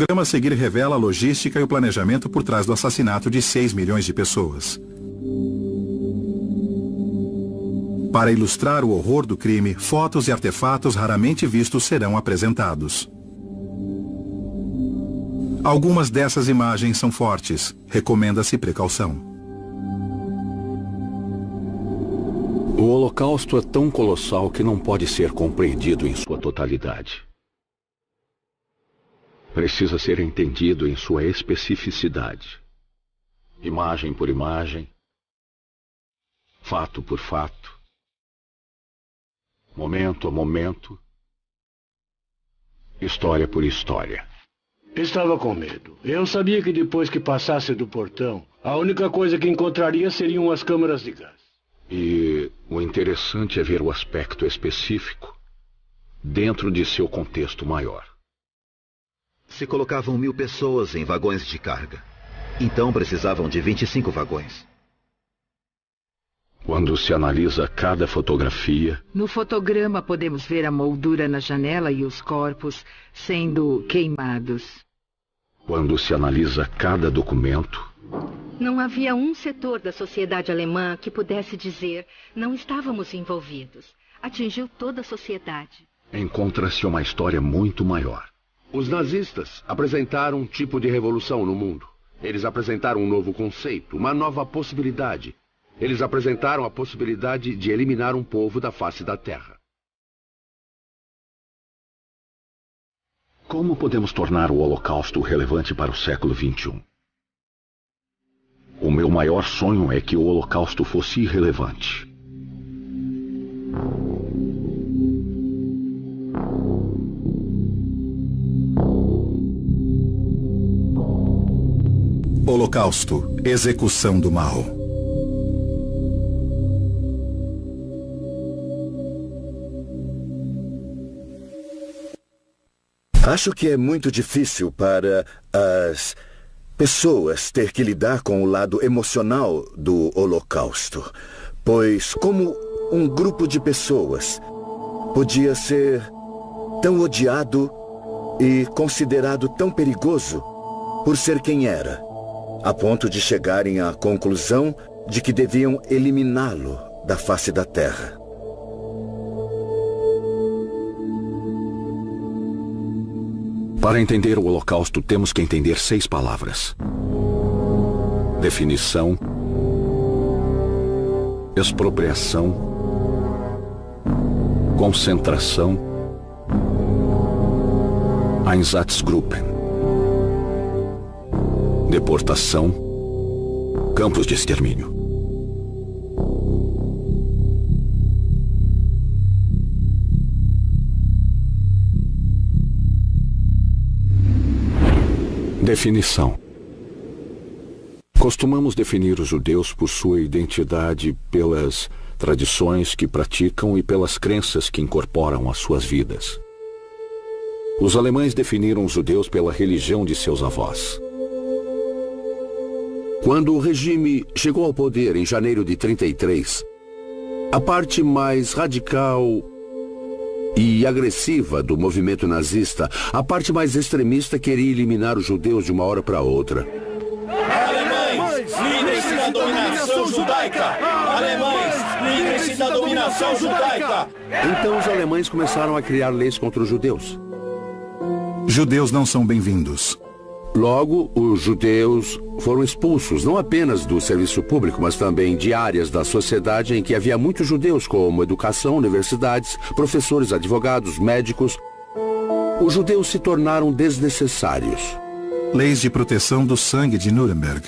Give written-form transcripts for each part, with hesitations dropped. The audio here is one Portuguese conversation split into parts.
O programa a seguir revela a logística e o planejamento por trás do assassinato de 6 milhões de pessoas. Para ilustrar o horror do crime, fotos e artefatos raramente vistos serão apresentados. Algumas dessas imagens são fortes. Recomenda-se precaução. O Holocausto é tão colossal que não pode ser compreendido em sua totalidade. Precisa ser entendido em sua especificidade. Imagem por imagem, fato por fato, momento a momento, história por história. Estava com medo. Eu sabia que depois que passasse do portão, a única coisa que encontraria seriam as câmaras de gás. E o interessante é ver o aspecto específico dentro de seu contexto maior. Se colocavam 1000 pessoas em vagões de carga. Então precisavam de 25 vagões. Quando se analisa cada fotografia... No fotograma podemos ver a moldura na janela e os corpos sendo queimados. Quando se analisa cada documento... Não havia um setor da sociedade alemã que pudesse dizer não estávamos envolvidos. Atingiu toda a sociedade. Encontra-se uma história muito maior. Os nazistas apresentaram um tipo de revolução no mundo. Eles apresentaram um novo conceito, uma nova possibilidade. Eles apresentaram a possibilidade de eliminar um povo da face da Terra. Como podemos tornar o Holocausto relevante para o século XXI? O meu maior sonho é que o Holocausto fosse irrelevante. Holocausto, execução do mal. Acho que é muito difícil para as pessoas ter que lidar com o lado emocional do Holocausto, pois como um grupo de pessoas podia ser tão odiado e considerado tão perigoso por ser quem era, a ponto de chegarem à conclusão de que deviam eliminá-lo da face da Terra. Para entender o Holocausto, temos que entender 6 palavras. Definição, expropriação, concentração, Einsatzgruppen, deportação, campos de extermínio. Definição. Costumamos definir os judeus por sua identidade, pelas tradições que praticam e pelas crenças que incorporam às suas vidas. Os alemães definiram os judeus pela religião de seus avós. Quando o regime chegou ao poder em janeiro de 1933, a parte mais radical e agressiva do movimento nazista, a parte mais extremista, queria eliminar os judeus de uma hora para outra. Alemães, livrem-se da dominação judaica! Alemães, livrem-se da dominação judaica! Então os alemães começaram a criar leis contra os judeus. Judeus não são bem-vindos. Logo, os judeus foram expulsos não apenas do serviço público, mas também de áreas da sociedade em que havia muitos judeus, como educação, universidades, professores, advogados, médicos. Os judeus se tornaram desnecessários. Leis de proteção do sangue de Nuremberg.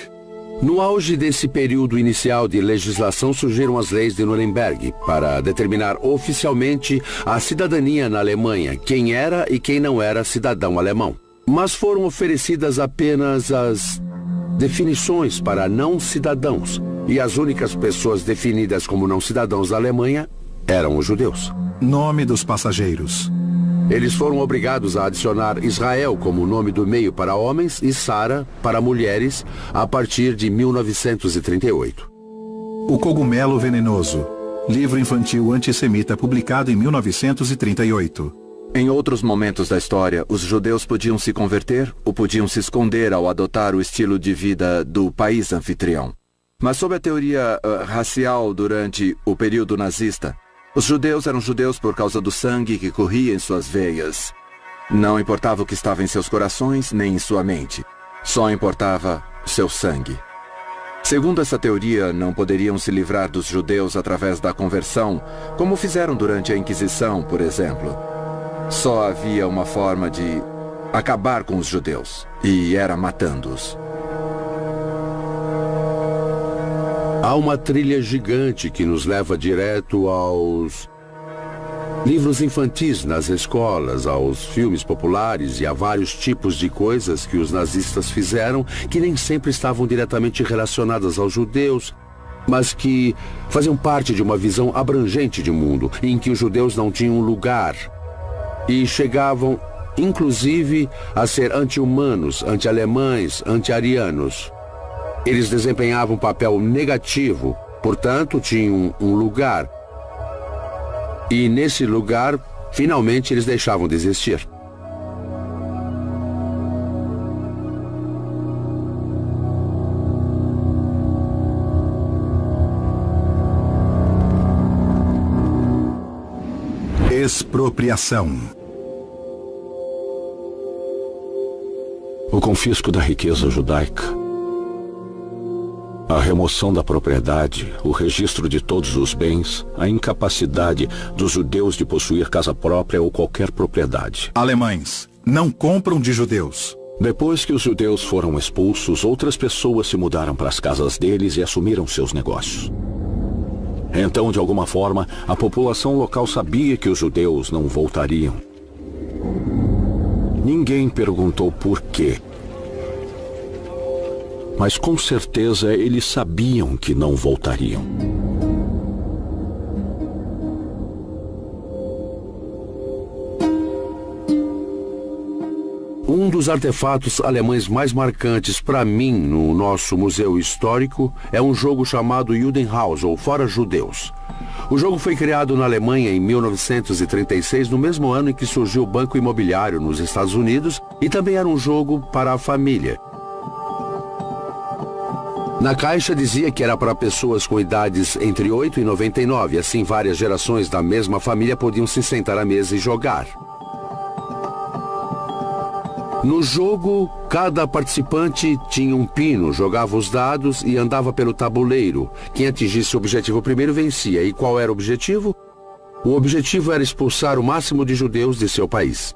No auge desse período inicial de legislação surgiram as leis de Nuremberg para determinar oficialmente a cidadania na Alemanha, quem era e quem não era cidadão alemão. Mas foram oferecidas apenas as definições para não cidadãos, e as únicas pessoas definidas como não cidadãos da Alemanha eram os judeus. Nome dos passageiros. Eles foram obrigados a adicionar Israel como nome do meio para homens e Sara para mulheres a partir de 1938. O Cogumelo Venenoso. Livro infantil antissemita publicado em 1938. Em outros momentos da história, os judeus podiam se converter ou podiam se esconder ao adotar o estilo de vida do país anfitrião. Mas sob a teoria racial durante o período nazista, os judeus eram judeus por causa do sangue que corria em suas veias. Não importava o que estava em seus corações nem em sua mente. Só importava seu sangue. Segundo essa teoria, não poderiam se livrar dos judeus através da conversão, como fizeram durante a Inquisição, por exemplo. Só havia uma forma de acabar com os judeus, e era matando-os. Há uma trilha gigante que nos leva direto aos livros infantis nas escolas, aos filmes populares e a vários tipos de coisas que os nazistas fizeram que nem sempre estavam diretamente relacionadas aos judeus, mas que faziam parte de uma visão abrangente de mundo, em que os judeus não tinham lugar. E chegavam, inclusive, a ser anti-humanos, anti-alemães, anti-arianos. Eles desempenhavam um papel negativo, portanto, tinham um lugar. E nesse lugar, finalmente, eles deixavam de existir. Expropriação. O confisco da riqueza judaica, a remoção da propriedade, o registro de todos os bens, a incapacidade dos judeus de possuir casa própria ou qualquer propriedade. Alemães não compram de judeus. Depois que os judeus foram expulsos, outras pessoas se mudaram para as casas deles e assumiram seus negócios. Então, de alguma forma, a população local sabia que os judeus não voltariam. Ninguém perguntou por quê. Mas com certeza eles sabiam que não voltariam. Um dos artefatos alemães mais marcantes para mim no nosso museu histórico é um jogo chamado Judenhaus, ou Fora Judeus. O jogo foi criado na Alemanha em 1936, no mesmo ano em que surgiu o Banco Imobiliário nos Estados Unidos, e também era um jogo para a família. Na caixa dizia que era para pessoas com idades entre 8 e 99, assim várias gerações da mesma família podiam se sentar à mesa e jogar. No jogo, cada participante tinha um pino, jogava os dados e andava pelo tabuleiro. Quem atingisse o objetivo primeiro vencia. E qual era o objetivo? O objetivo era expulsar o máximo de judeus de seu país.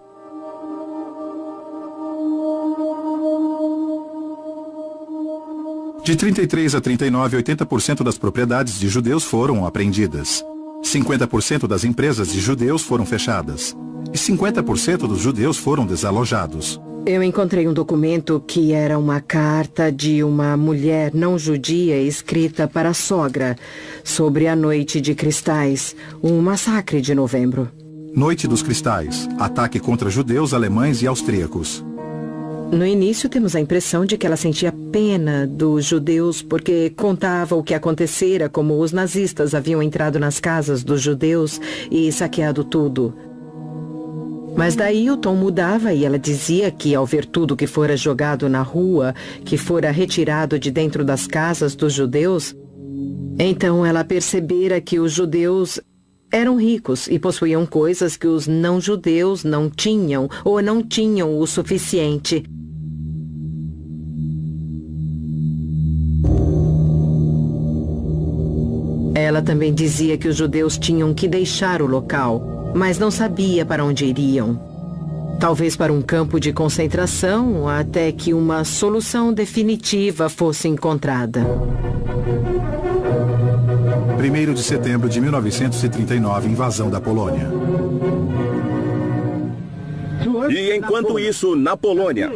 De 33 a 39, 80% das propriedades de judeus foram apreendidas. 50% das empresas de judeus foram fechadas. E 50% dos judeus foram desalojados. Eu encontrei um documento que era uma carta de uma mulher não judia escrita para a sogra sobre a Noite de Cristais, um massacre de novembro. Noite dos Cristais, ataque contra judeus, alemães e austríacos. No início temos a impressão de que ela sentia pena dos judeus porque contava o que acontecera, como os nazistas haviam entrado nas casas dos judeus e saqueado tudo. Mas daí o tom mudava e ela dizia que ao ver tudo que fora jogado na rua, que fora retirado de dentro das casas dos judeus, então ela percebera que os judeus eram ricos e possuíam coisas que os não-judeus não tinham ou não tinham o suficiente. Ela também dizia que os judeus tinham que deixar o local, mas não sabia para onde iriam. Talvez para um campo de concentração, até que uma solução definitiva fosse encontrada. 1º de setembro de 1939, invasão da Polônia. E enquanto isso, na Polônia,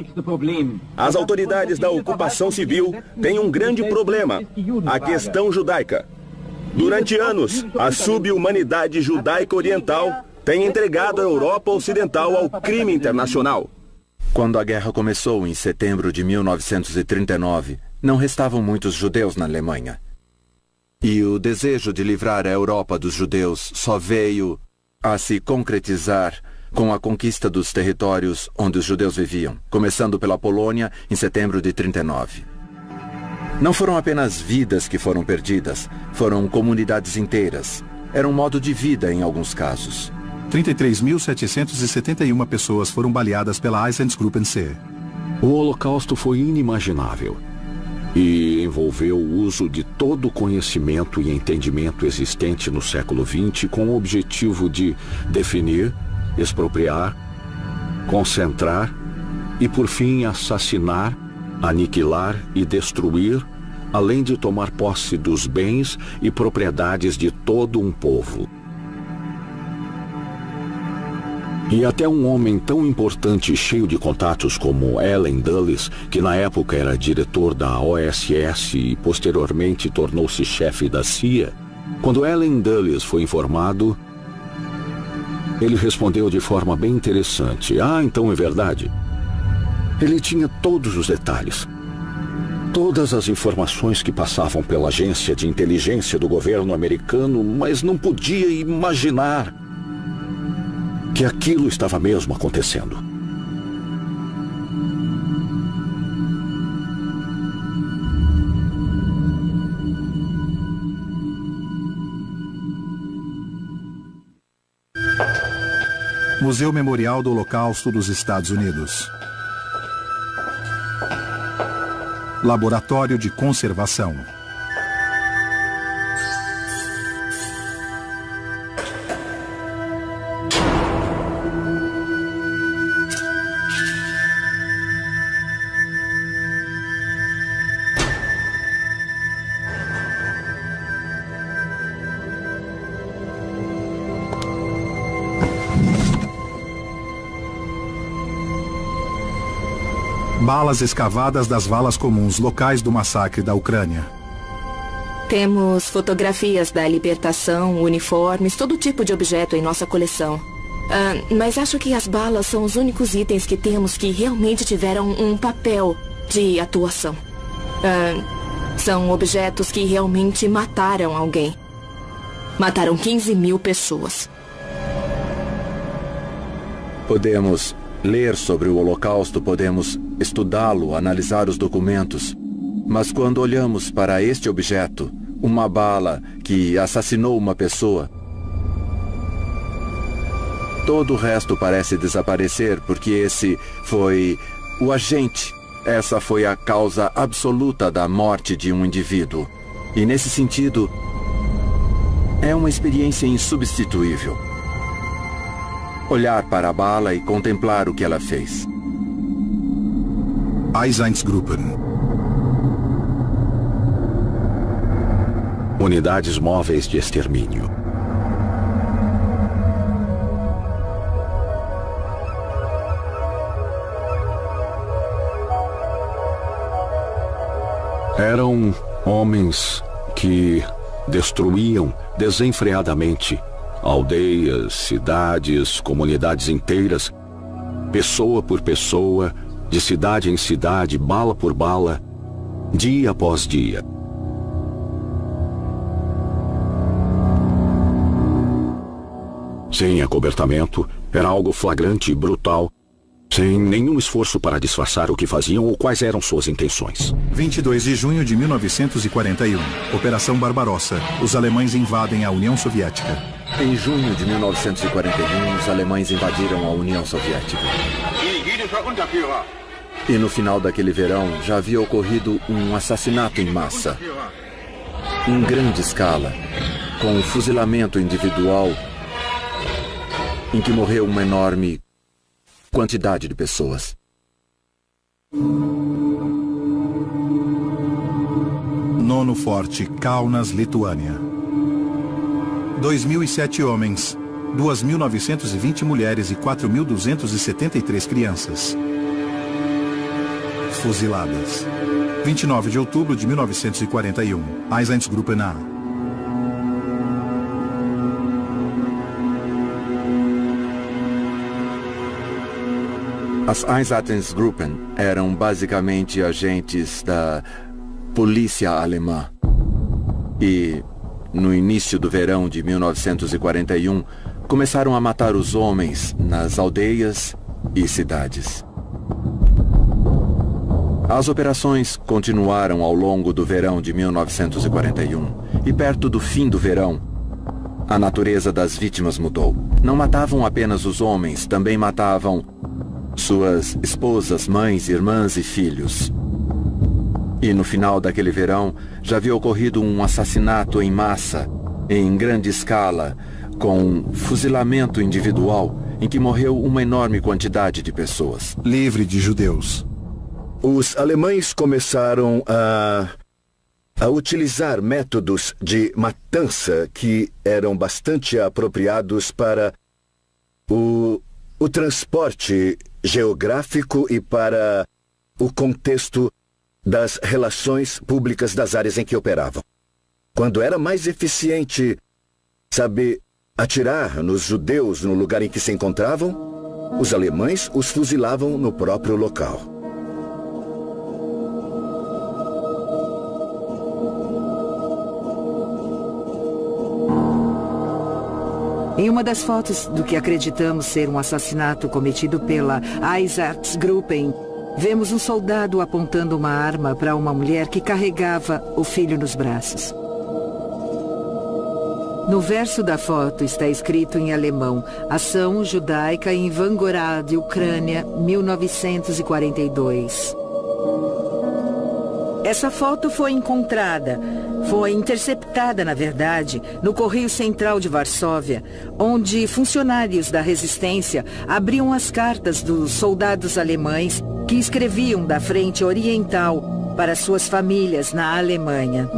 as autoridades da ocupação civil têm um grande problema, a questão judaica. Durante anos, a subhumanidade judaica oriental tem entregado a Europa Ocidental ao crime internacional. Quando a guerra começou em setembro de 1939, não restavam muitos judeus na Alemanha. E o desejo de livrar a Europa dos judeus só veio a se concretizar com a conquista dos territórios onde os judeus viviam, começando pela Polônia em setembro de 1939. Não foram apenas vidas que foram perdidas, foram comunidades inteiras. Era um modo de vida em alguns casos. 33.771 pessoas foram baleadas pela Einsatzgruppen C. O Holocausto foi inimaginável e envolveu o uso de todo o conhecimento e entendimento existente no século XX com o objetivo de definir, expropriar, concentrar e, por fim, assassinar, aniquilar e destruir, além de tomar posse dos bens e propriedades de todo um povo. E até um homem tão importante e cheio de contatos como Allen Dulles, que na época era diretor da OSS e posteriormente tornou-se chefe da CIA, quando Allen Dulles foi informado, ele respondeu de forma bem interessante. Então é verdade. Ele tinha todos os detalhes. Todas as informações que passavam pela agência de inteligência do governo americano, mas não podia imaginar que aquilo estava mesmo acontecendo. Museu Memorial do Holocausto dos Estados Unidos. Laboratório de Conservação. Balas escavadas das valas comuns locais do massacre da Ucrânia. Temos fotografias da libertação, uniformes, todo tipo de objeto em nossa coleção. Mas acho que as balas são os únicos itens que temos que realmente tiveram um papel de atuação. São objetos que realmente mataram alguém. Mataram 15.000 pessoas. Podemos ler sobre o Holocausto, podemos estudá-lo, analisar os documentos. Mas quando olhamos para este objeto, uma bala que assassinou uma pessoa, todo o resto parece desaparecer, porque esse foi o agente. Essa foi a causa absoluta da morte de um indivíduo. E nesse sentido, é uma experiência insubstituível. Olhar para a bala e contemplar o que ela fez. Einsatzgruppen. Unidades móveis de extermínio. Eram homens que destruíam desenfreadamente aldeias, cidades, comunidades inteiras, pessoa por pessoa, de cidade em cidade, bala por bala, dia após dia. Sem acobertamento, era algo flagrante e brutal, sem nenhum esforço para disfarçar o que faziam ou quais eram suas intenções. 22 de junho de 1941. Operação Barbarossa. Os alemães invadem a União Soviética. Em junho de 1941, os alemães invadiram a União Soviética. E no final daquele verão, já havia ocorrido um assassinato em massa. Em grande escala, com um fuzilamento individual, em que morreu uma enorme quantidade de pessoas. Nono Forte, Kaunas, Lituânia. 2.007 homens, 2.920 mulheres e 4.273 crianças fuziladas. 29 de outubro de 1941. Einsatzgruppen A. As Einsatzgruppen eram basicamente agentes da polícia alemã. E no início do verão de 1941, começaram a matar os homens nas aldeias e cidades. As operações continuaram ao longo do verão de 1941 e perto do fim do verão, a natureza das vítimas mudou. Não matavam apenas os homens, também matavam suas esposas, mães, irmãs e filhos. E no final daquele verão, já havia ocorrido um assassinato em massa, em grande escala, com fuzilamento individual, em que morreu uma enorme quantidade de pessoas. Livre de judeus. Os alemães começaram a utilizar métodos de matança que eram bastante apropriados para o transporte geográfico e para o contexto das relações públicas das áreas em que operavam. Quando era mais eficiente, atirar nos judeus no lugar em que se encontravam, os alemães os fuzilavam no próprio local. Em uma das fotos do que acreditamos ser um assassinato cometido pela Einsatzgruppen, vemos um soldado apontando uma arma para uma mulher que carregava o filho nos braços. No verso da foto está escrito em alemão: Ação Judaica em Vangorad, Ucrânia, 1942. Essa foto foi interceptada, na verdade, no Correio Central de Varsóvia, onde funcionários da resistência abriam as cartas dos soldados alemães que escreviam da frente oriental para suas famílias na Alemanha.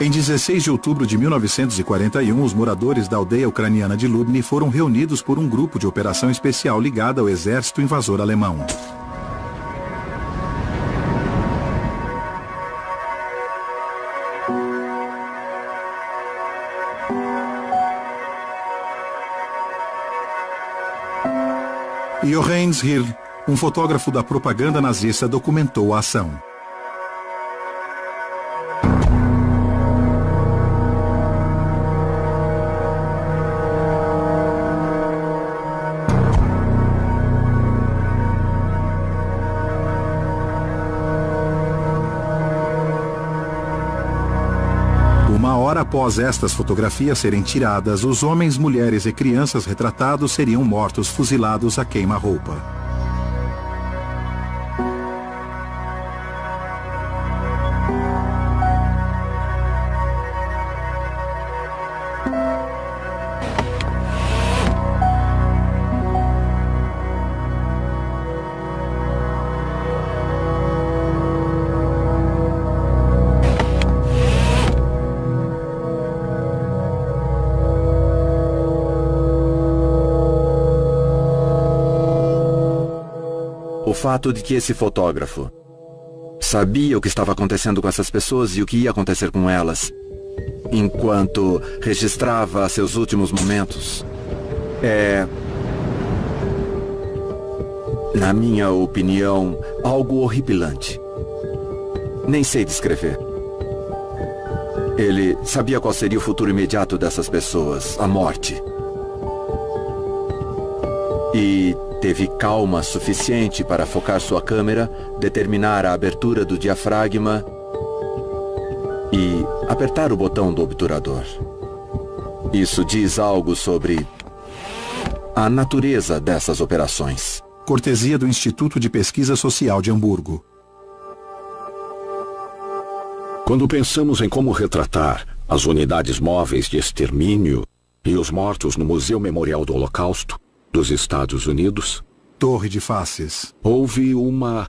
Em 16 de outubro de 1941, os moradores da aldeia ucraniana de Lubny foram reunidos por um grupo de operação especial ligado ao exército invasor alemão. Johannes Hill, um fotógrafo da propaganda nazista, documentou a ação. Após estas fotografias serem tiradas, os homens, mulheres e crianças retratados seriam mortos fuzilados a queima-roupa. O fato de que esse fotógrafo sabia o que estava acontecendo com essas pessoas e o que ia acontecer com elas, enquanto registrava seus últimos momentos, na minha opinião, algo horripilante. Nem sei descrever. Ele sabia qual seria o futuro imediato dessas pessoas, a morte. E teve calma suficiente para focar sua câmera, determinar a abertura do diafragma e apertar o botão do obturador. Isso diz algo sobre a natureza dessas operações. Cortesia do Instituto de Pesquisa Social de Hamburgo. Quando pensamos em como retratar as unidades móveis de extermínio e os mortos no Museu Memorial do Holocausto dos Estados Unidos, Torre de Faces, houve uma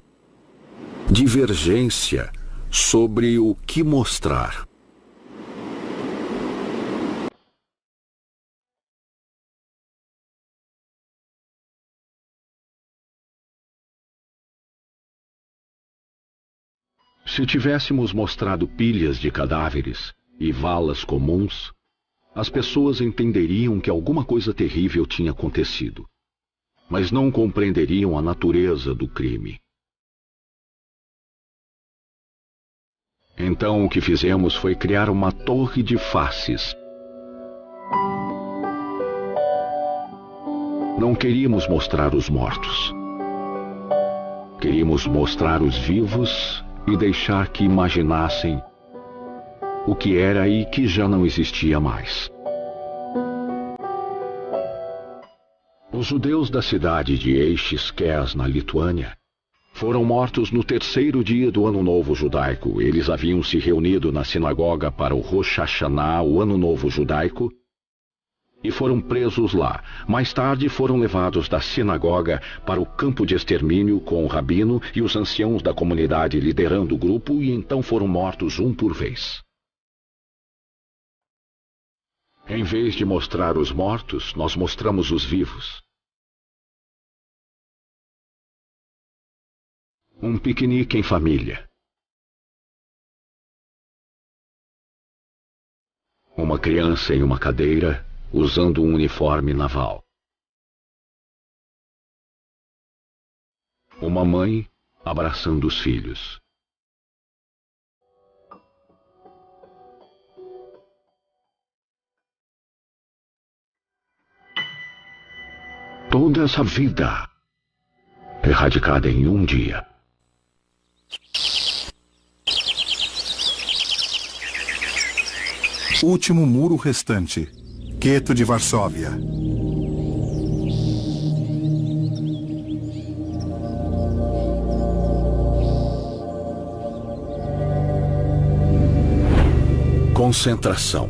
divergência sobre o que mostrar. Se tivéssemos mostrado pilhas de cadáveres e valas comuns, as pessoas entenderiam que alguma coisa terrível tinha acontecido, mas não compreenderiam a natureza do crime. Então o que fizemos foi criar uma torre de faces. Não queríamos mostrar os mortos. Queríamos mostrar os vivos e deixar que imaginassem o que era e que já não existia mais. Os judeus da cidade de Eixiskes, na Lituânia, foram mortos no 3º dia do Ano Novo Judaico. Eles haviam se reunido na sinagoga para o Rosh Hashanah, o Ano Novo Judaico, e foram presos lá. Mais tarde foram levados da sinagoga para o campo de extermínio com o rabino e os anciãos da comunidade liderando o grupo, e então foram mortos um por vez. Em vez de mostrar os mortos, nós mostramos os vivos. Um piquenique em família. Uma criança em uma cadeira, usando um uniforme naval. Uma mãe abraçando os filhos. Toda essa vida erradicada em um dia. Último muro restante. Gueto de Varsóvia. Concentração.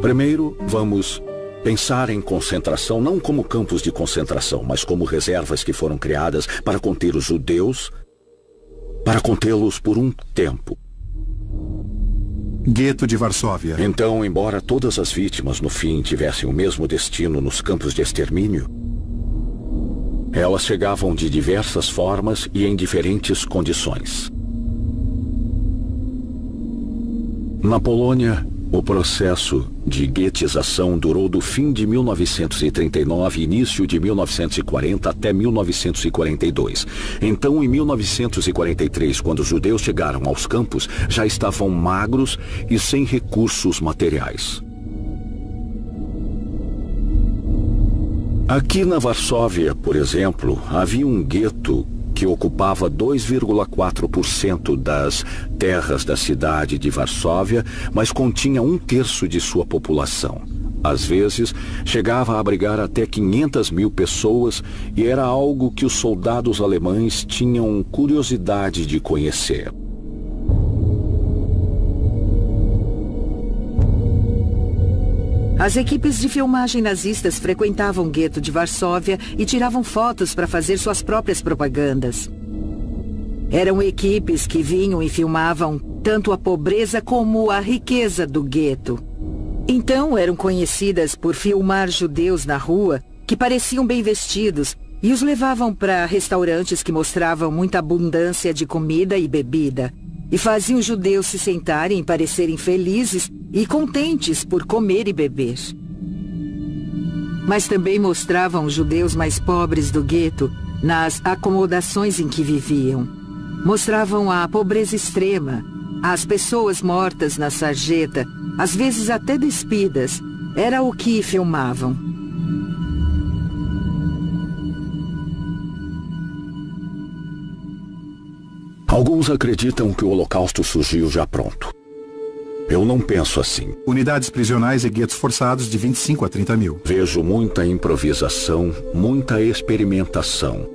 Primeiro, vamos pensar em concentração não como campos de concentração, mas como reservas que foram criadas para conter os judeus, para contê-los por um tempo. Gueto de Varsóvia. Então, embora todas as vítimas no fim tivessem o mesmo destino nos campos de extermínio, elas chegavam de diversas formas e em diferentes condições. Na Polônia, o processo de guetização durou do fim de 1939 e início de 1940 até 1942. Então, em 1943, quando os judeus chegaram aos campos, já estavam magros e sem recursos materiais. Aqui na Varsóvia, por exemplo, havia um gueto que ocupava 2,4% das terras da cidade de Varsóvia, mas continha 1/3 de sua população. Às vezes, chegava a abrigar até 500.000 pessoas e era algo que os soldados alemães tinham curiosidade de conhecer. As equipes de filmagem nazistas frequentavam o gueto de Varsóvia e tiravam fotos para fazer suas próprias propagandas. Eram equipes que vinham e filmavam tanto a pobreza como a riqueza do gueto. Então eram conhecidas por filmar judeus na rua que pareciam bem vestidos e os levavam para restaurantes que mostravam muita abundância de comida e bebida. E faziam os judeus se sentarem e parecerem felizes e contentes por comer e beber. Mas também mostravam os judeus mais pobres do gueto nas acomodações em que viviam. Mostravam a pobreza extrema, as pessoas mortas na sarjeta, às vezes até despidas. Era o que filmavam. Alguns acreditam que o Holocausto surgiu já pronto. Eu não penso assim. Unidades prisionais e guetos forçados de 25 a 30 mil. Vejo muita improvisação, muita experimentação.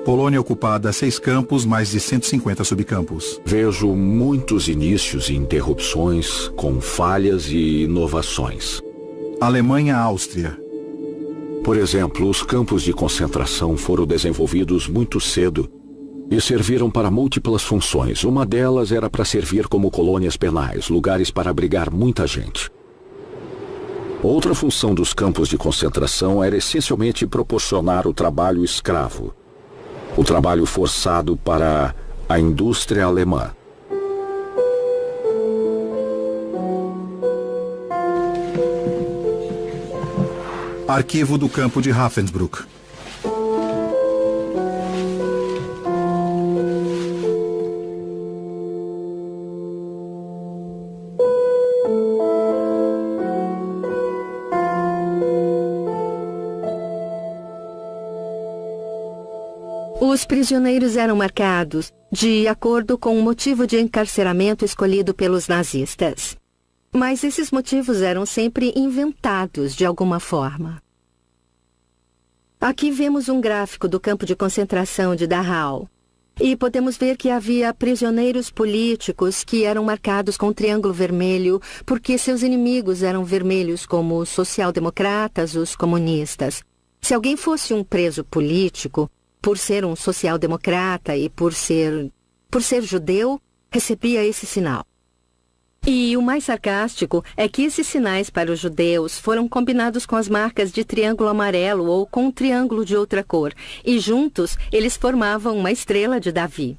Polônia ocupada, 6 campos, mais de 150 subcampos. Vejo muitos inícios e interrupções, com falhas e inovações. Alemanha, Áustria. Por exemplo, os campos de concentração foram desenvolvidos muito cedo e serviram para múltiplas funções. Uma delas era para servir como colônias penais, lugares para abrigar muita gente. Outra função dos campos de concentração era essencialmente proporcionar o trabalho escravo, o trabalho forçado para A indústria alemã. Arquivo do campo de Ravensbrück. Os prisioneiros eram marcados de acordo com o motivo de encarceramento escolhido pelos nazistas. Mas esses motivos eram sempre inventados de alguma forma. Aqui vemos um gráfico do campo de concentração de Dachau. E podemos ver que havia prisioneiros políticos que eram marcados com um triângulo vermelho porque seus inimigos eram vermelhos, como os social-democratas, os comunistas. Se alguém fosse um preso político, por ser um social-democrata e por ser judeu, recebia esse sinal. E o mais sarcástico é que esses sinais para os judeus foram combinados com as marcas de triângulo amarelo ou com um triângulo de outra cor, e juntos eles formavam uma estrela de Davi.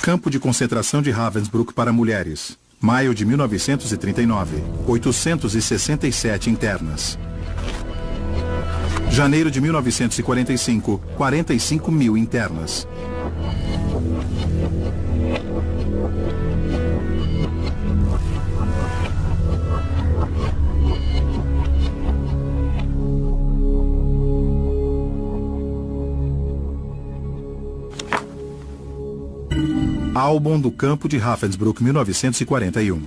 Campo de concentração de Ravensbrück para mulheres. Maio de 1939, 867 internas. Janeiro de 1945, 45 mil internas. Álbum do campo de Ravensbrück, 1941.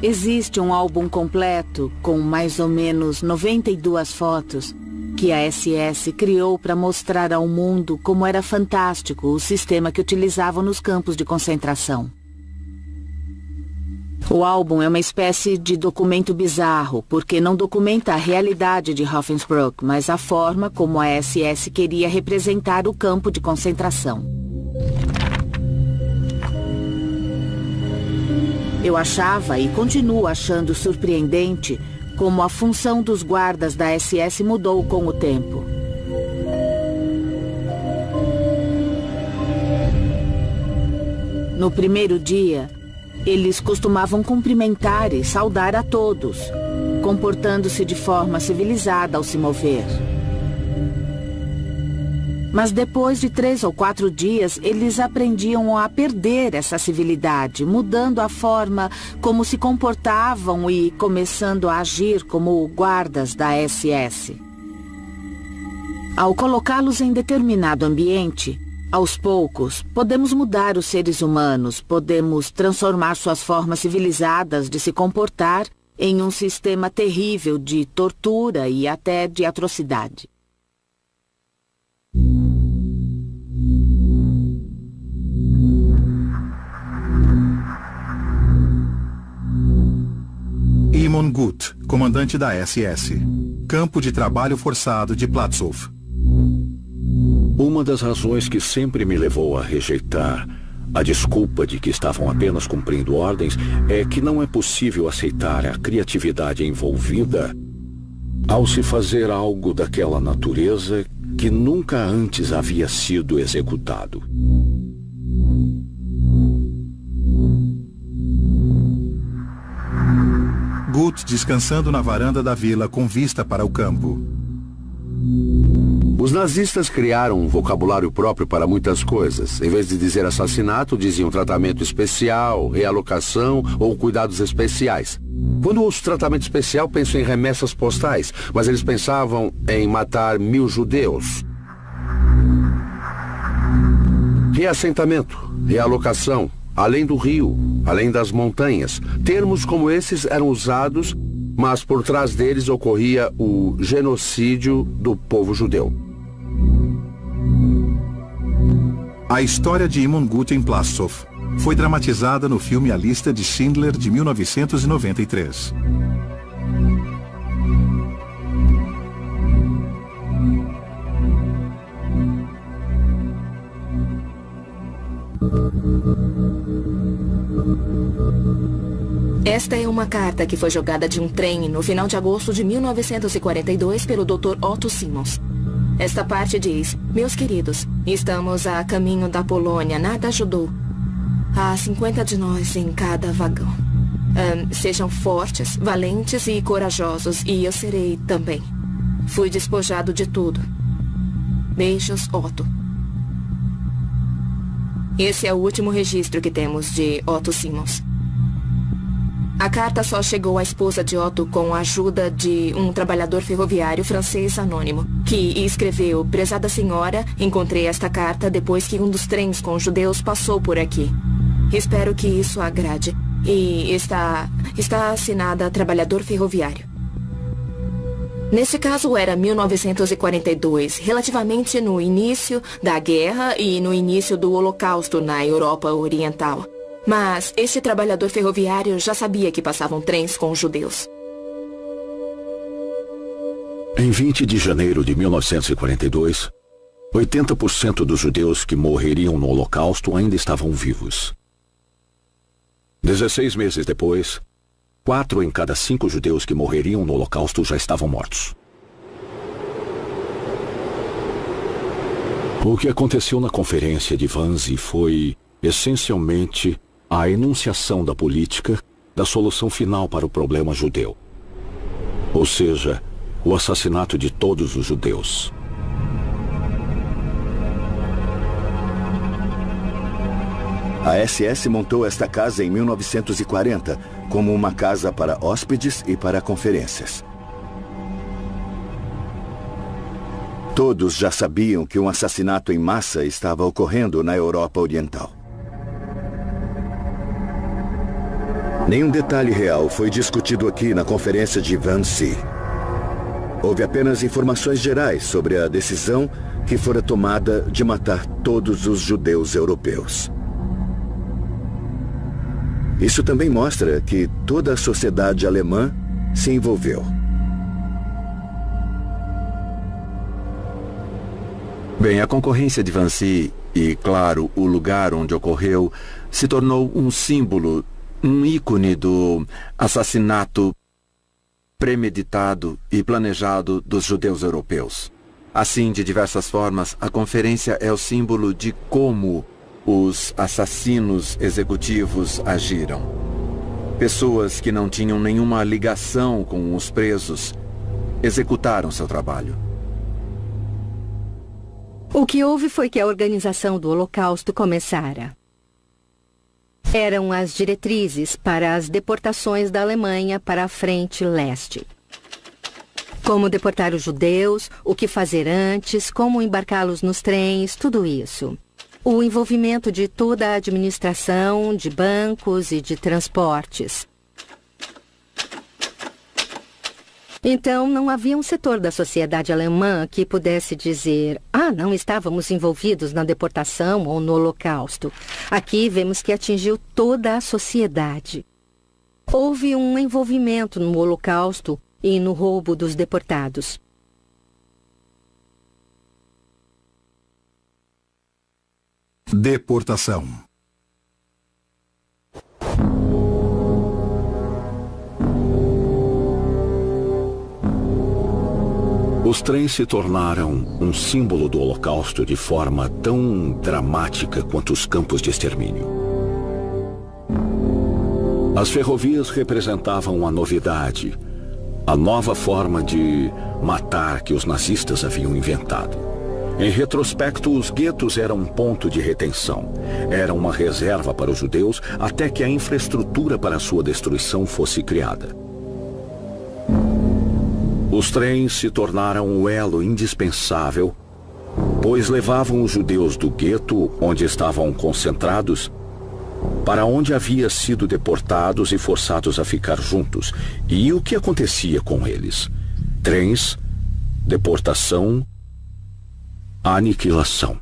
Existe um álbum completo com mais ou menos 92 fotos que a SS criou para mostrar ao mundo como era fantástico o sistema que utilizavam nos campos de concentração. O álbum é uma espécie de documento bizarro, porque não documenta a realidade de Ravensbrück, mas a forma como a SS queria representar o campo de concentração. Eu achava e continuo achando surpreendente como a função dos guardas da SS mudou com o tempo. No primeiro dia, eles costumavam cumprimentar e saudar a todos, comportando-se de forma civilizada ao se mover. Mas depois de 3 ou 4 dias, eles aprendiam a perder essa civilidade, mudando a forma como se comportavam e começando a agir como guardas da SS. Ao colocá-los em determinado ambiente, aos poucos, podemos mudar os seres humanos, podemos transformar suas formas civilizadas de se comportar em um sistema terrível de tortura e até de atrocidade. Imon Gut, comandante da SS. Campo de trabalho forçado de Platzow. Uma das razões que sempre me levou a rejeitar a desculpa de que estavam apenas cumprindo ordens é que não é possível aceitar a criatividade envolvida ao se fazer algo daquela natureza que nunca antes havia sido executado. Gut descansando na varanda da vila com vista para o campo. Os nazistas criaram um vocabulário próprio para muitas coisas. Em vez de dizer assassinato, diziam tratamento especial, realocação ou cuidados especiais. Quando ouço tratamento especial, penso em remessas postais, mas eles pensavam em matar 1000 judeus. Reassentamento, realocação, além do rio, além das montanhas. Termos como esses eram usados, mas por trás deles ocorria o genocídio do povo judeu. A história de Imon Gut em Platzow foi dramatizada no filme A Lista de Schindler, de 1993. Esta é uma carta que foi jogada de um trem no final de agosto de 1942 pelo Dr. Otto Simmons. Esta parte diz: meus queridos, estamos a caminho da Polônia, nada ajudou. Há 50 de nós em cada vagão. Sejam fortes, valentes e corajosos, e eu serei também. Fui despojado de tudo. Beijos, Otto. Esse é o último registro que temos de Otto Simmons. A carta só chegou à esposa de Otto com a ajuda de um trabalhador ferroviário francês anônimo, que escreveu: prezada senhora, encontrei esta carta depois que um dos trens com judeus passou por aqui. Espero que isso agrade. E está assinada trabalhador ferroviário. Neste caso era 1942, relativamente no início da guerra e no início do Holocausto na Europa Oriental. Mas este trabalhador ferroviário já sabia que passavam trens com judeus. Em 20 de janeiro de 1942, 80% dos judeus que morreriam no Holocausto ainda estavam vivos. 16 meses depois, 4 em cada 5 judeus que morreriam no Holocausto já estavam mortos. O que aconteceu na conferência de Wannsee foi, essencialmente, a enunciação da política da solução final para o problema judeu. Ou seja, o assassinato de todos os judeus. A SS montou esta casa em 1940 como uma casa para hóspedes e para conferências. Todos já sabiam que um assassinato em massa estava ocorrendo na Europa Oriental. Nenhum detalhe real foi discutido aqui na conferência de Wannsee. Houve apenas informações gerais sobre a decisão que fora tomada de matar todos os judeus europeus. Isso também mostra que toda a sociedade alemã se envolveu. Bem, a concorrência de Wannsee e, claro, o lugar onde ocorreu se tornou um símbolo, um ícone do assassinato premeditado e planejado dos judeus europeus. Assim, de diversas formas, a conferência é o símbolo de como os assassinos executivos agiram. Pessoas que não tinham nenhuma ligação com os presos executaram seu trabalho. O que houve foi que a organização do Holocausto começara. Eram as diretrizes para as deportações da Alemanha para a frente leste. Como deportar os judeus, o que fazer antes, como embarcá-los nos trens, tudo isso. O envolvimento de toda a administração, de bancos e de transportes. Então, não havia um setor da sociedade alemã que pudesse dizer: não estávamos envolvidos na deportação ou no Holocausto. Aqui vemos que atingiu toda a sociedade. Houve um envolvimento no Holocausto e no roubo dos deportados. Deportação. Os trens se tornaram um símbolo do Holocausto de forma tão dramática quanto os campos de extermínio. As ferrovias representavam a novidade, a nova forma de matar que os nazistas haviam inventado. Em retrospecto, os guetos eram um ponto de retenção. Era uma reserva para os judeus até que a infraestrutura para sua destruição fosse criada. Os trens se tornaram um elo indispensável, pois levavam os judeus do gueto, onde estavam concentrados, para onde havia sido deportados e forçados a ficar juntos. E o que acontecia com eles? Trens, deportação, aniquilação.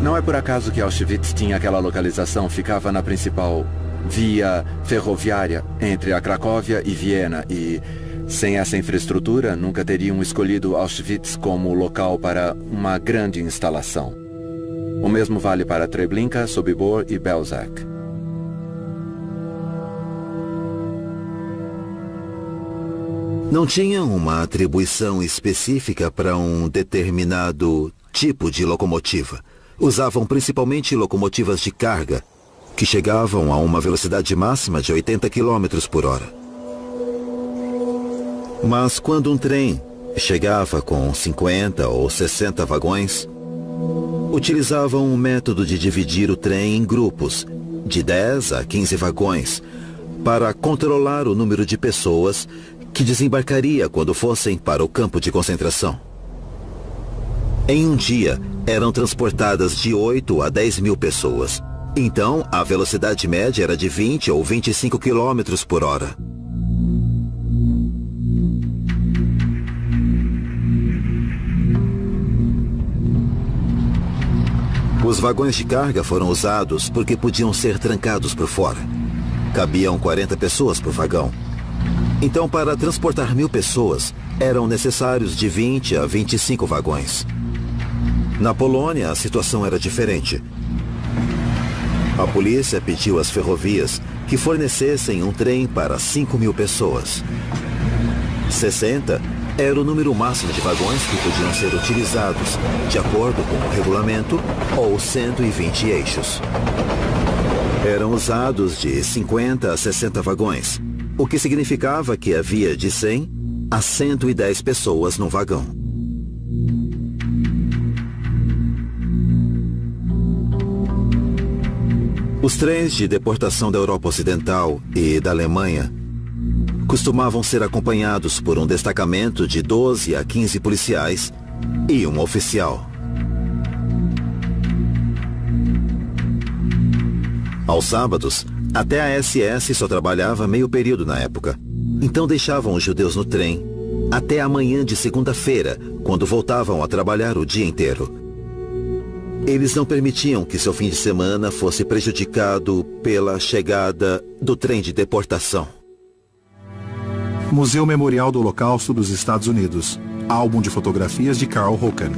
Não é por acaso que Auschwitz tinha aquela localização, ficava na principal via ferroviária entre a Cracóvia e Viena e, sem essa infraestrutura, nunca teriam escolhido Auschwitz como local para uma grande instalação. O mesmo vale para Treblinka, Sobibor e Belzec. Não tinham uma atribuição específica para um determinado tipo de locomotiva. Usavam principalmente locomotivas de carga, que chegavam a uma velocidade máxima de 80 km por hora. Mas quando um trem chegava com 50 ou 60 vagões, utilizavam um método de dividir o trem em grupos, de 10 a 15 vagões, para controlar o número de pessoas que desembarcaria quando fossem para o campo de concentração. Em um dia, eram transportadas de 8 a 10 mil pessoas. Então, a velocidade média era de 20 ou 25 km por hora. Os vagões de carga foram usados porque podiam ser trancados por fora. Cabiam 40 pessoas por vagão. Então, para transportar 1000 pessoas, eram necessários de 20 a 25 vagões. Na Polônia, a situação era diferente. A polícia pediu às ferrovias que fornecessem um trem para 5.000 pessoas. 60 era o número máximo de vagões que podiam ser utilizados, de acordo com o regulamento, ou 120 eixos. Eram usados de 50 a 60 vagões, o que significava que havia de 100 a 110 pessoas no vagão. Os trens de deportação da Europa Ocidental e da Alemanha costumavam ser acompanhados por um destacamento de 12 a 15 policiais e um oficial. Aos sábados, até a SS só trabalhava meio período na época. Então deixavam os judeus no trem até a manhã de segunda-feira, quando voltavam a trabalhar o dia inteiro. Eles não permitiam que seu fim de semana fosse prejudicado pela chegada do trem de deportação. Museu Memorial do Holocausto dos Estados Unidos. Álbum de fotografias de Carl Hocken.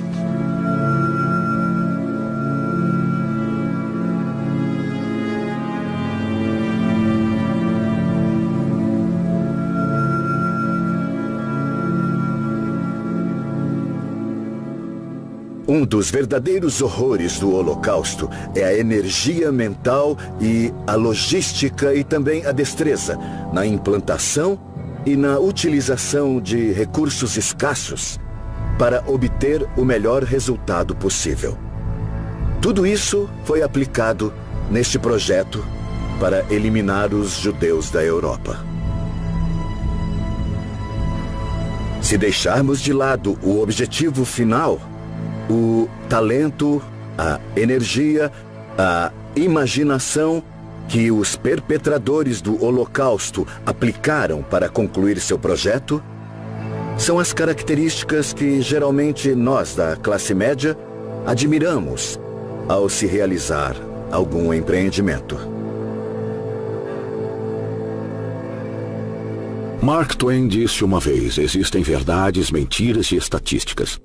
Um dos verdadeiros horrores do Holocausto é a energia mental e a logística e também a destreza na implantação e na utilização de recursos escassos para obter o melhor resultado possível. Tudo isso foi aplicado neste projeto para eliminar os judeus da Europa. Se deixarmos de lado o objetivo final, o talento, a energia, a imaginação que os perpetradores do Holocausto aplicaram para concluir seu projeto, são as características que geralmente nós da classe média admiramos ao se realizar algum empreendimento. Mark Twain disse uma vez: existem verdades, mentiras e estatísticas.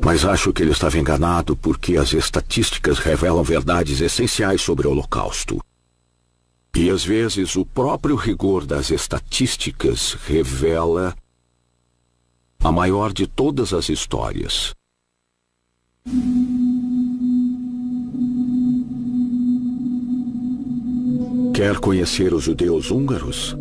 Mas acho que ele estava enganado, porque as estatísticas revelam verdades essenciais sobre o Holocausto. E às vezes o próprio rigor das estatísticas revela a maior de todas as histórias. Quer conhecer os judeus húngaros?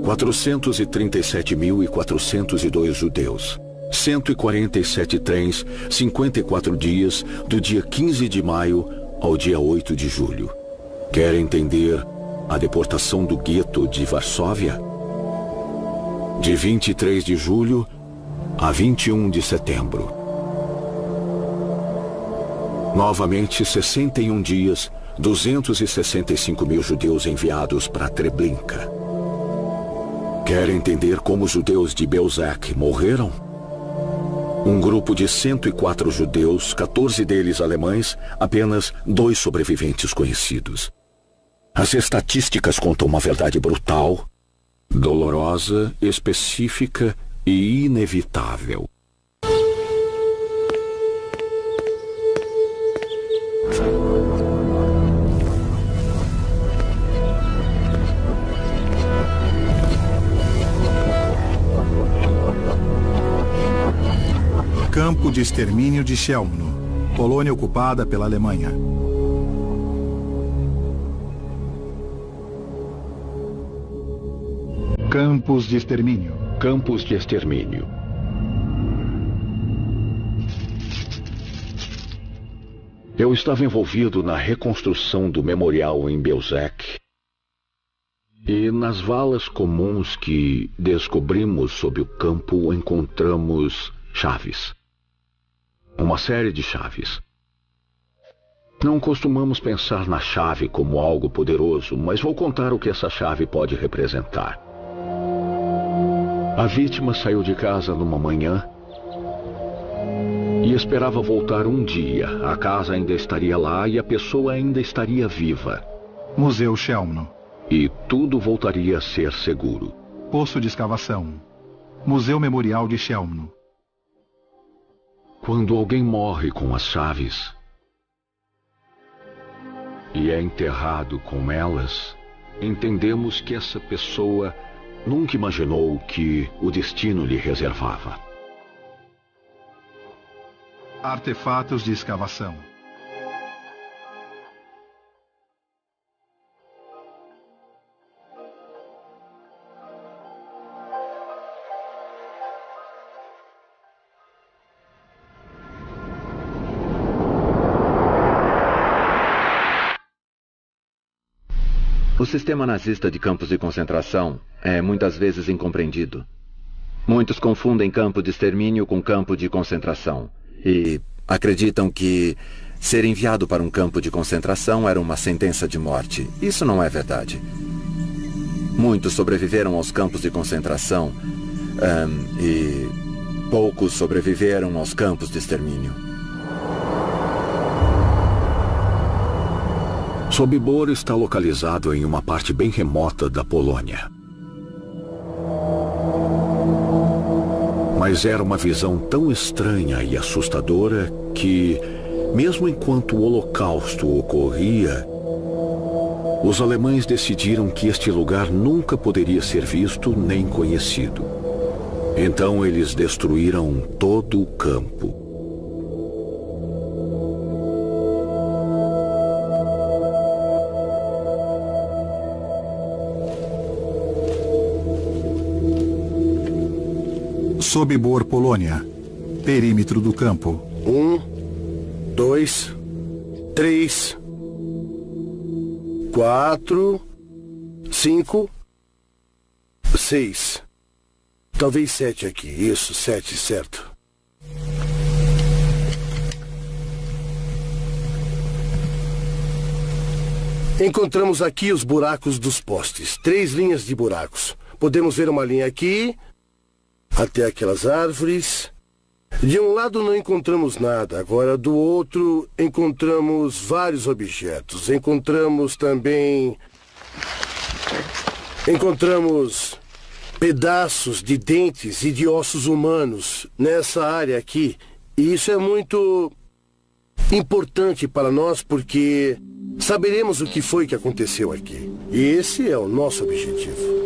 437.402 judeus. 147 trens, 54 dias, do dia 15 de maio ao dia 8 de julho. Quer entender a deportação do gueto de Varsóvia? De 23 de julho a 21 de setembro. Novamente, 61 dias, 265 mil judeus enviados para Treblinka. Quer entender como os judeus de Belzec morreram? Um grupo de 104 judeus, 14 deles alemães, apenas 2 sobreviventes conhecidos. As estatísticas contam uma verdade brutal, dolorosa, específica e inevitável. Campo de extermínio de Chełmno, Polônia ocupada pela Alemanha. Campos de extermínio. Campos de extermínio. Eu estava envolvido na reconstrução do memorial em Belzec. E nas valas comuns que descobrimos sob o campo encontramos chaves. Uma série de chaves. Não costumamos pensar na chave como algo poderoso, mas vou contar o que essa chave pode representar. A vítima saiu de casa numa manhã e esperava voltar um dia. A casa ainda estaria lá e a pessoa ainda estaria viva. Museu Chełmno. E tudo voltaria a ser seguro. Poço de escavação. Museu Memorial de Chełmno. Quando alguém morre com as chaves e é enterrado com elas, entendemos que essa pessoa nunca imaginou que o destino lhe reservava. Artefatos de escavação. O sistema nazista de campos de concentração é muitas vezes incompreendido. Muitos confundem campo de extermínio com campo de concentração e acreditam que ser enviado para um campo de concentração era uma sentença de morte. Isso não é verdade. Muitos sobreviveram aos campos de concentração e poucos sobreviveram aos campos de extermínio. Sobibór está localizado em uma parte bem remota da Polônia. Mas era uma visão tão estranha e assustadora que, mesmo enquanto o Holocausto ocorria, os alemães decidiram que este lugar nunca poderia ser visto nem conhecido. Então eles destruíram todo o campo. Sobibór, Polônia. Perímetro do campo. 1, 2, 3, 4, 5, 6. Talvez 7 aqui. Isso, 7, certo. Encontramos aqui os buracos dos postes. 3 linhas de buracos. Podemos ver uma linha aqui, até aquelas árvores. De um lado não encontramos nada. Agora, do outro, encontramos vários objetos. Encontramos pedaços de dentes e de ossos humanos nessa área aqui. E isso é muito importante para nós porque saberemos o que foi que aconteceu aqui. E esse é o nosso objetivo.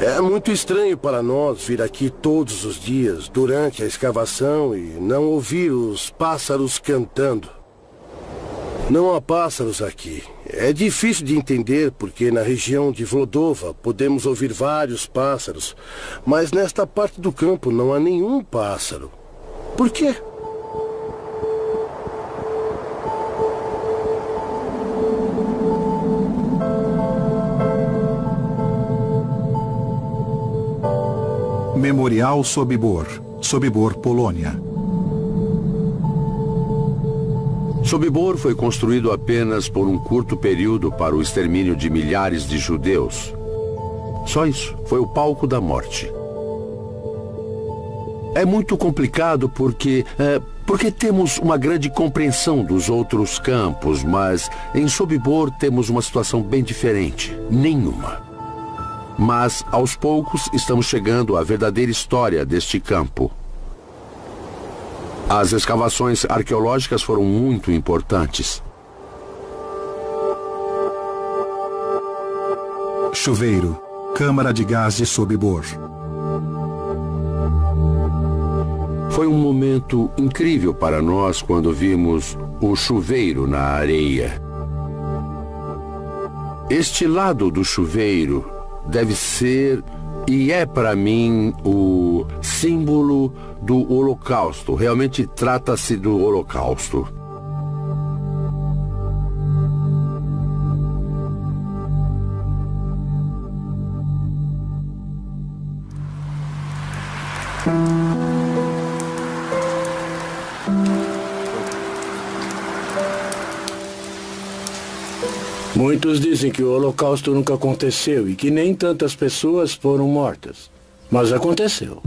É muito estranho para nós vir aqui todos os dias durante a escavação e não ouvir os pássaros cantando. Não há pássaros aqui. É difícil de entender porque na região de Vlodova podemos ouvir vários pássaros, mas nesta parte do campo não há nenhum pássaro. Por quê? Memorial Sobibór. Sobibór, Polônia. Sobibór foi construído apenas por um curto período para o extermínio de milhares de judeus. Só isso. Foi o palco da morte. É muito complicado porque temos uma grande compreensão dos outros campos, mas em Sobibór temos uma situação bem diferente. Nenhuma. Mas, aos poucos, estamos chegando à verdadeira história deste campo. As escavações arqueológicas foram muito importantes. Chuveiro, câmara de gás de Sobibor. Foi um momento incrível para nós quando vimos o chuveiro na areia. Este lado do chuveiro deve ser e é para mim o símbolo do Holocausto. Realmente trata-se do Holocausto. Muitos dizem que o Holocausto nunca aconteceu e que nem tantas pessoas foram mortas. Mas aconteceu.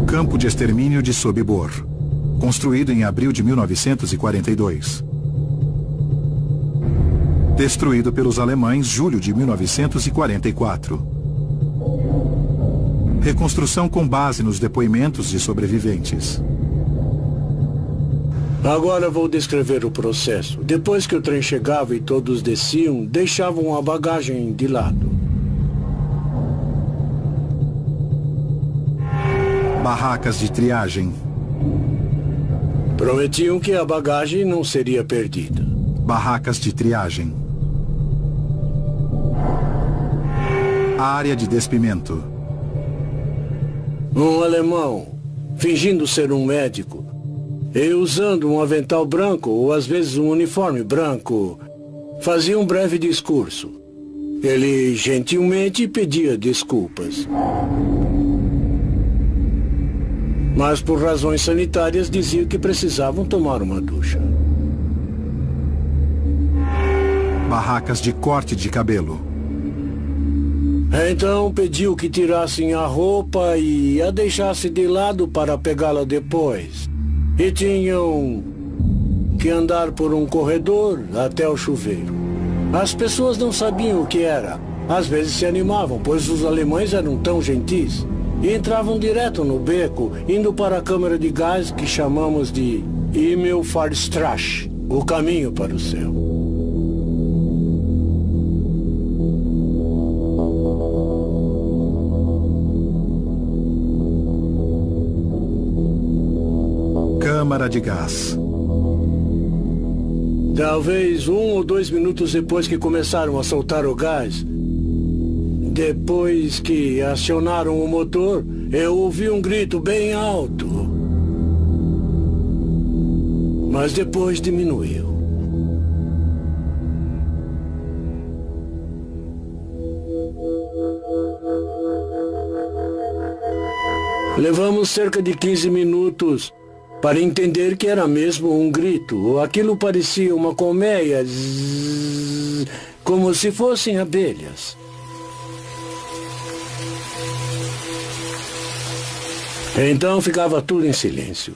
Campo de extermínio de Sobibor. Construído em abril de 1942. Destruído pelos alemães julho de 1944. Reconstrução com base nos depoimentos de sobreviventes. Agora vou descrever o processo. Depois que o trem chegava e todos desciam, deixavam a bagagem de lado. Barracas de triagem. Prometiam que a bagagem não seria perdida. Barracas de triagem. Área de despimento. Um alemão, fingindo ser um médico, e usando um avental branco, ou às vezes um uniforme branco, fazia um breve discurso. Ele gentilmente pedia desculpas. Mas por razões sanitárias dizia que precisavam tomar uma ducha. Barracas de corte de cabelo. Então pediu que tirassem a roupa e a deixasse de lado para pegá-la depois. E tinham que andar por um corredor até o chuveiro. As pessoas não sabiam o que era. Às vezes se animavam, pois os alemães eram tão gentis. E entravam direto no beco, indo para a câmara de gás que chamamos de Himmelfahrtstraße, o caminho para o céu. Câmara de gás. Talvez 1 ou 2 minutos depois que começaram a soltar o gás, depois que acionaram o motor, eu ouvi um grito bem alto. Mas depois diminuiu. Levamos cerca de 15 minutos para entender que era mesmo um grito. Aquilo parecia uma colmeia, como se fossem abelhas. Então ficava tudo em silêncio.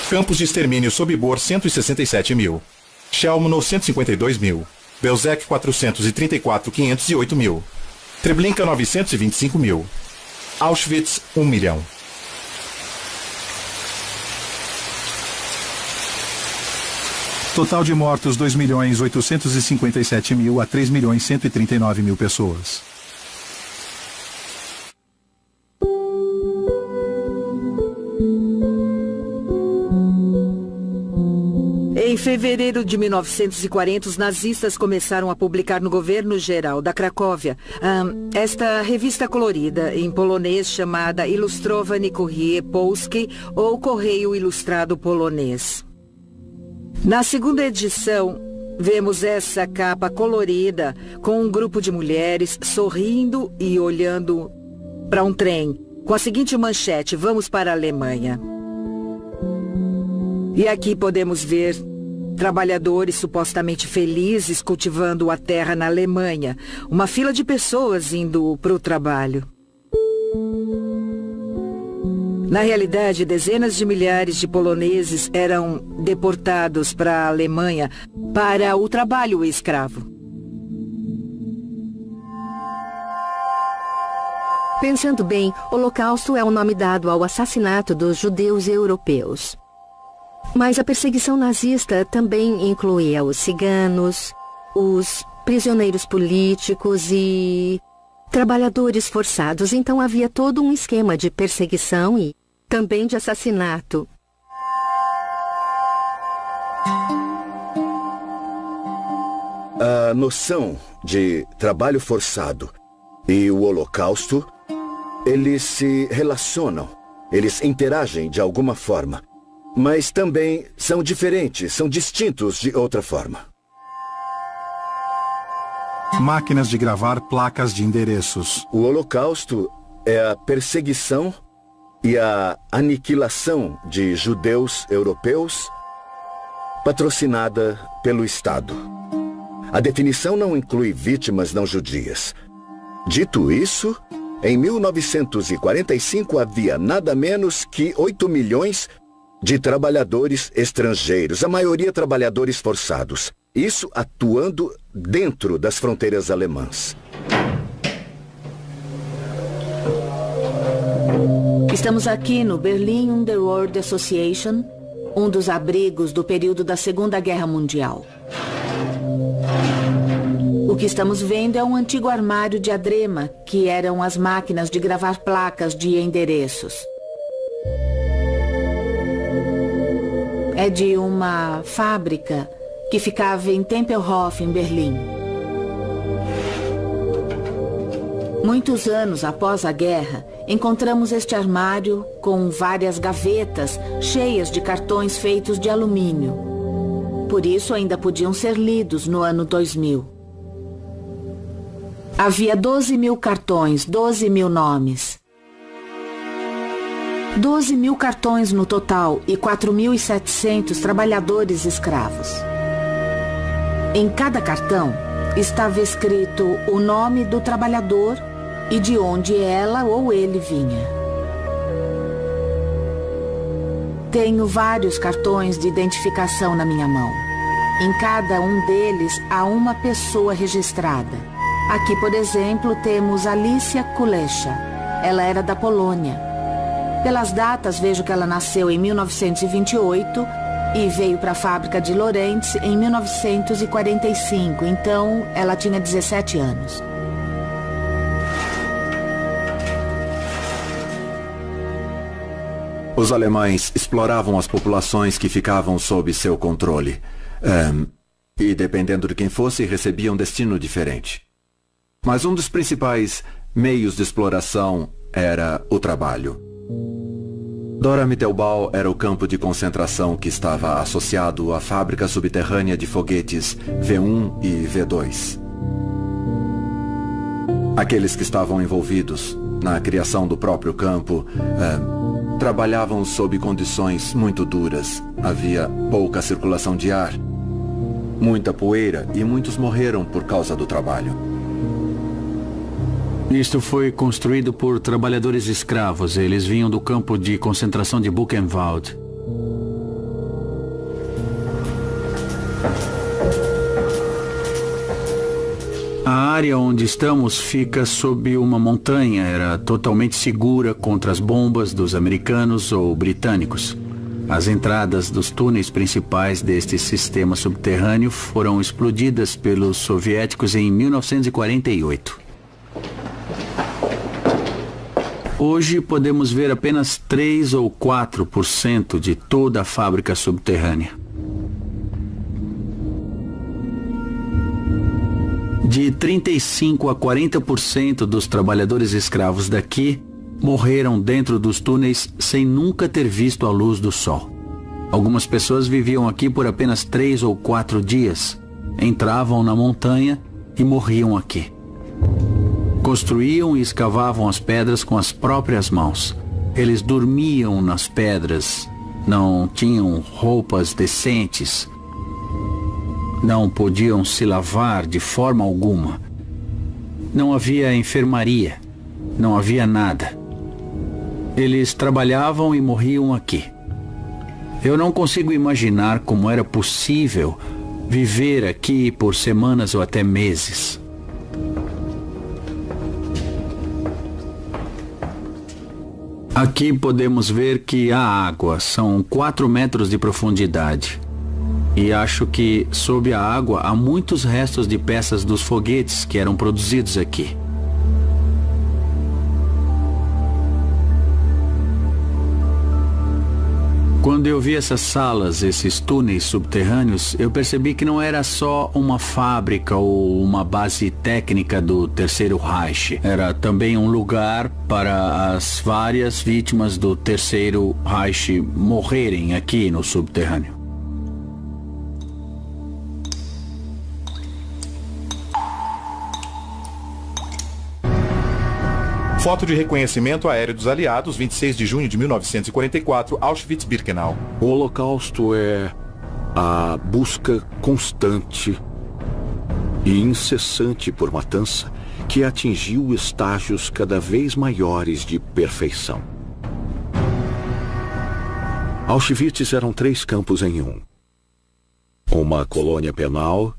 Campos de extermínio Sobibor 167 mil. Chelmno 152 mil. Belzec 434, 508 mil. Treblinka 925 mil. Auschwitz 1 milhão. Total de mortos 2.857.000 a 3.139.000 pessoas. Em fevereiro de 1940, os nazistas começaram a publicar no governo geral da Cracóvia esta revista colorida, em polonês, chamada Ilustrowany Courrier Polski, ou Correio Ilustrado Polonês. Na segunda edição, vemos essa capa colorida com um grupo de mulheres sorrindo e olhando para um trem, com a seguinte manchete: vamos para a Alemanha. E aqui podemos ver trabalhadores supostamente felizes cultivando a terra na Alemanha. Uma fila de pessoas indo para o trabalho. Na realidade, dezenas de milhares de poloneses eram deportados para a Alemanha para o trabalho escravo. Pensando bem, Holocausto é o nome dado ao assassinato dos judeus europeus. Mas a perseguição nazista também incluía os ciganos, os prisioneiros políticos e trabalhadores forçados. Então havia todo um esquema de perseguição e também de assassinato. A noção de trabalho forçado e o Holocausto, eles se relacionam, eles interagem de alguma forma, mas também são diferentes, são distintos de outra forma. Máquinas de gravar placas de endereços. O Holocausto é a perseguição e a aniquilação de judeus europeus patrocinada pelo Estado. A definição não inclui vítimas não judias. Dito isso, em 1945 havia nada menos que 8 milhões de trabalhadores estrangeiros, a maioria trabalhadores forçados. Isso atuando dentro das fronteiras alemãs. Estamos aqui no Berlin Underworld Association, um dos abrigos do período da Segunda Guerra Mundial. O que estamos vendo é um antigo armário de Adrema, que eram as máquinas de gravar placas de endereços. É de uma fábrica que ficava em Tempelhof, em Berlim. Muitos anos após a guerra, encontramos este armário com várias gavetas cheias de cartões feitos de alumínio. Por isso ainda podiam ser lidos no ano 2000. Havia 12 mil cartões, 12 mil nomes. 12 mil cartões no total e 4.700 trabalhadores escravos. Em cada cartão estava escrito o nome do trabalhador e de onde ela ou ele vinha. Tenho vários cartões de identificação na minha mão. Em cada um deles há uma pessoa registrada. Aqui, por exemplo, temos Alicia Kulesza. Ela era da Polônia. Pelas datas, vejo que ela nasceu em 1928 e veio para a fábrica de Lorentz em 1945. Então, ela tinha 17 anos. Os alemães exploravam as populações que ficavam sob seu controle. E, dependendo de quem fosse, recebiam um destino diferente. Mas um dos principais meios de exploração era o trabalho. Dora Mittelbau era o campo de concentração que estava associado à fábrica subterrânea de foguetes V1 e V2. Aqueles que estavam envolvidos na criação do próprio campo trabalhavam sob condições muito duras. Havia pouca circulação de ar, muita poeira e muitos morreram por causa do trabalho. Isto foi construído por trabalhadores escravos. Eles vinham do campo de concentração de Buchenwald. A área onde estamos fica sob uma montanha. Era totalmente segura contra as bombas dos americanos ou britânicos. As entradas dos túneis principais deste sistema subterrâneo foram explodidas pelos soviéticos em 1948. Hoje podemos ver apenas 3 ou 4% de toda a fábrica subterrânea. De 35 a 40% dos trabalhadores escravos daqui morreram dentro dos túneis sem nunca ter visto a luz do sol. Algumas pessoas viviam aqui por apenas 3 ou 4 dias. Entravam na montanha e morriam aqui. Construíam e escavavam as pedras com as próprias mãos. Eles dormiam nas pedras, não tinham roupas decentes, não podiam se lavar de forma alguma. Não havia enfermaria, não havia nada. Eles trabalhavam e morriam aqui. Eu não consigo imaginar como era possível viver aqui por semanas ou até meses. Aqui podemos ver que há água, são 4 metros de profundidade. E acho que sob a água há muitos restos de peças dos foguetes que eram produzidos aqui. Quando eu vi essas salas, esses túneis subterrâneos, eu percebi que não era só uma fábrica ou uma base técnica do Terceiro Reich. Era também um lugar para as várias vítimas do Terceiro Reich morrerem aqui no subterrâneo. Foto de reconhecimento aéreo dos aliados, 26 de junho de 1944, Auschwitz-Birkenau. O Holocausto é a busca constante e incessante por matança que atingiu estágios cada vez maiores de perfeição. Auschwitz eram 3 campos em um. Uma colônia penal,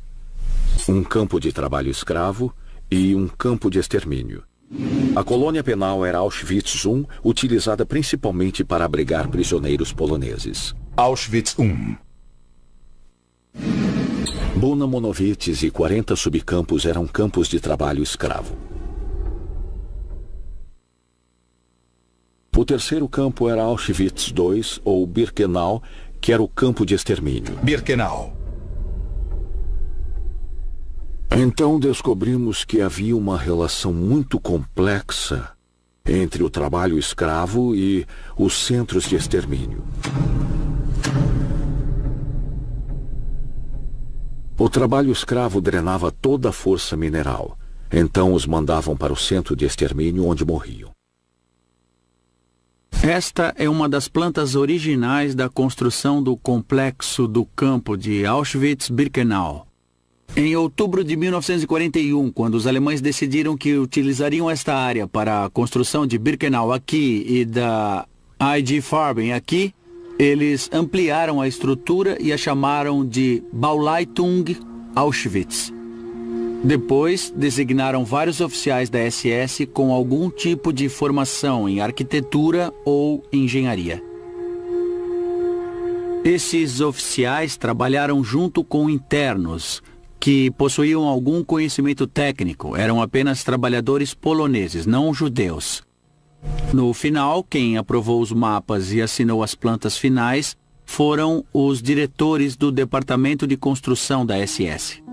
um campo de trabalho escravo e um campo de extermínio. A colônia penal era Auschwitz I, utilizada principalmente para abrigar prisioneiros poloneses. Auschwitz I. Buna Monowitz e 40 subcampos eram campos de trabalho escravo. O terceiro campo era Auschwitz II, ou Birkenau, que era o campo de extermínio. Birkenau. Então descobrimos que havia uma relação muito complexa entre o trabalho escravo e os centros de extermínio. O trabalho escravo drenava toda a força mineral, então os mandavam para o centro de extermínio onde morriam. Esta é uma das plantas originais da construção do complexo do campo de Auschwitz-Birkenau. Em outubro de 1941, quando os alemães decidiram que utilizariam esta área para a construção de Birkenau aqui e da IG Farben aqui, eles ampliaram a estrutura e a chamaram de Bauleitung Auschwitz. Depois, designaram vários oficiais da SS com algum tipo de formação em arquitetura ou engenharia. Esses oficiais trabalharam junto com internos que possuíam algum conhecimento técnico, eram apenas trabalhadores poloneses, não judeus. No final, quem aprovou os mapas e assinou as plantas finais foram os diretores do Departamento de Construção da SS.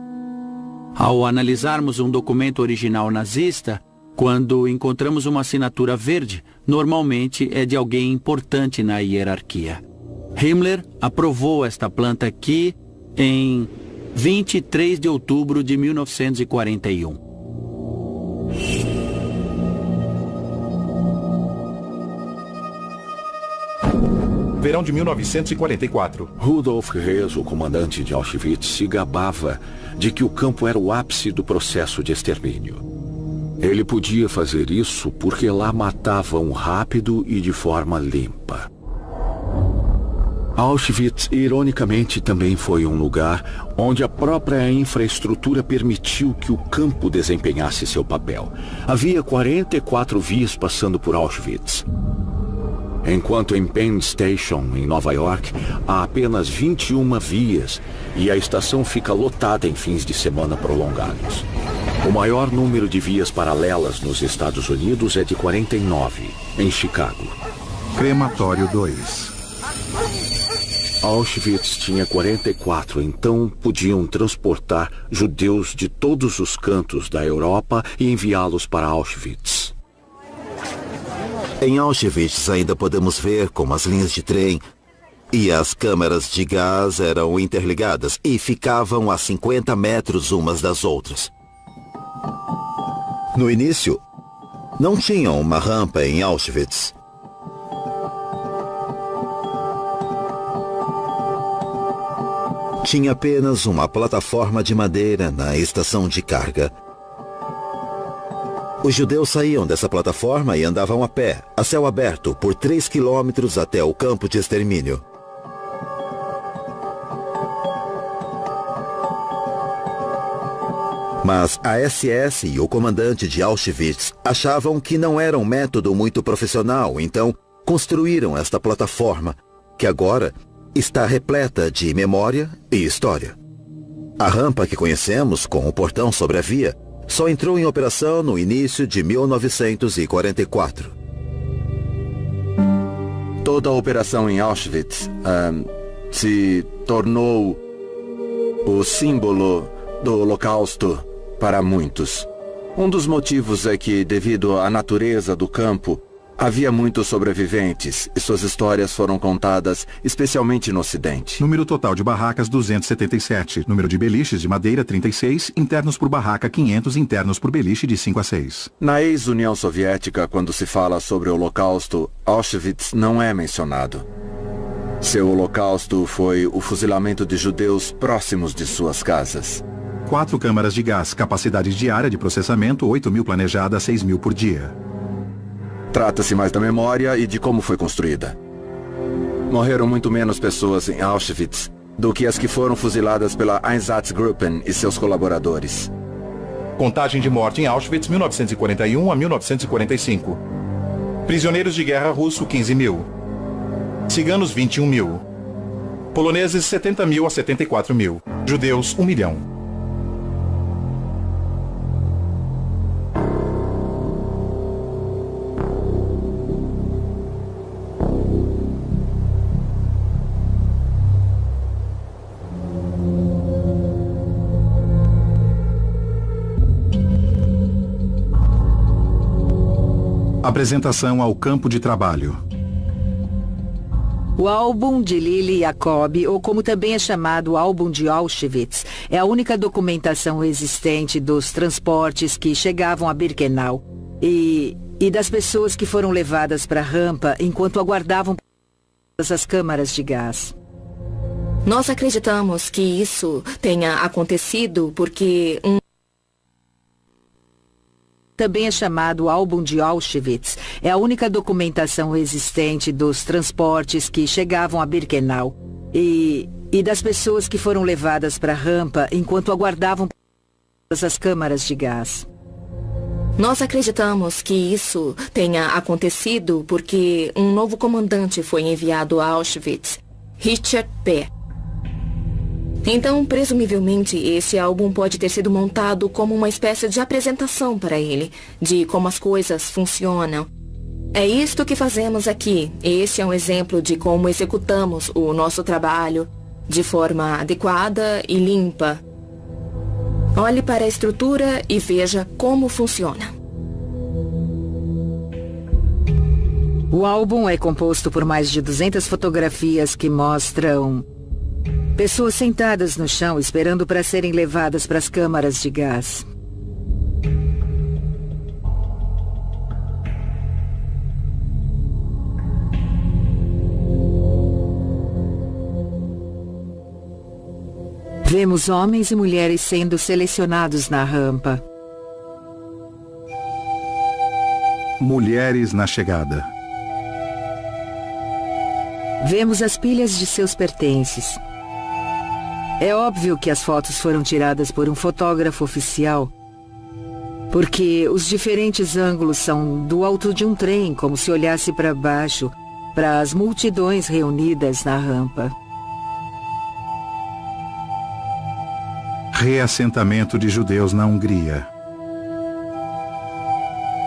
Ao analisarmos um documento original nazista, quando encontramos uma assinatura verde, normalmente é de alguém importante na hierarquia. Himmler aprovou esta planta aqui em 23 de outubro de 1941. Verão de 1944. Rudolf Hess, o comandante de Auschwitz, se gabava de que o campo era o ápice do processo de extermínio. Ele podia fazer isso porque lá matavam rápido e de forma limpa. Auschwitz, ironicamente, também foi um lugar onde a própria infraestrutura permitiu que o campo desempenhasse seu papel. Havia 44 vias passando por Auschwitz. Enquanto em Penn Station, em Nova York, há apenas 21 vias e a estação fica lotada em fins de semana prolongados. O maior número de vias paralelas nos Estados Unidos é de 49, em Chicago. Crematório 2. Auschwitz tinha 44, então podiam transportar judeus de todos os cantos da Europa e enviá-los para Auschwitz. Em Auschwitz ainda podemos ver como as linhas de trem e as câmaras de gás eram interligadas e ficavam a 50 metros umas das outras. No início, não tinham uma rampa em Auschwitz. Tinha apenas uma plataforma de madeira na estação de carga. Os judeus saíam dessa plataforma e andavam a pé, a céu aberto, por 3 quilômetros até o campo de extermínio. Mas a SS e o comandante de Auschwitz achavam que não era um método muito profissional, então construíram esta plataforma, que agora está repleta de memória e história. A rampa que conhecemos, com o portão sobre a via, só entrou em operação no início de 1944. Toda a operação em Auschwitz se tornou o símbolo do Holocausto para muitos. Um dos motivos é que, devido à natureza do campo, havia muitos sobreviventes e suas histórias foram contadas especialmente no Ocidente. Número total de barracas 277. Número de beliches de madeira 36. Internos por barraca 500. Internos por beliche de 5 a 6. Na ex-União Soviética, quando se fala sobre o Holocausto, Auschwitz não é mencionado. Seu holocausto foi o fuzilamento de judeus próximos de suas casas. 4 câmaras de gás, capacidade diária de processamento 8.000 planejada, 6.000 por dia. Trata-se mais da memória e de como foi construída. Morreram muito menos pessoas em Auschwitz do que as que foram fuziladas pela Einsatzgruppen e seus colaboradores. Contagem de morte em Auschwitz, 1941 a 1945. Prisioneiros de guerra russo, 15.000. Ciganos, 21.000. Poloneses, 70.000 a 74.000. Judeus, 1 milhão. Apresentação ao campo de trabalho. O álbum de Lili Jacob, ou como também é chamado o álbum de Auschwitz, é a única documentação existente dos transportes que chegavam a Birkenau e das pessoas que foram levadas para a rampa enquanto aguardavam as câmaras de gás. Nós acreditamos que isso tenha acontecido porque também é chamado o álbum de Auschwitz. É a única documentação existente dos transportes que chegavam a Birkenau e das pessoas que foram levadas para a rampa enquanto aguardavam as câmaras de gás. Nós acreditamos que isso tenha acontecido porque um novo comandante foi enviado a Auschwitz, Richard P. Então, presumivelmente, esse álbum pode ter sido montado como uma espécie de apresentação para ele, de como as coisas funcionam. É isto que fazemos aqui. Este é um exemplo de como executamos o nosso trabalho de forma adequada e limpa. Olhe para a estrutura e veja como funciona. O álbum é composto por mais de 200 fotografias que mostram pessoas sentadas no chão esperando para serem levadas para as câmaras de gás. Vemos homens e mulheres sendo selecionados na rampa. Mulheres na chegada. Vemos as pilhas de seus pertences. É óbvio que as fotos foram tiradas por um fotógrafo oficial, porque os diferentes ângulos são do alto de um trem, como se olhasse para baixo, para as multidões reunidas na rampa. Reassentamento de judeus na Hungria.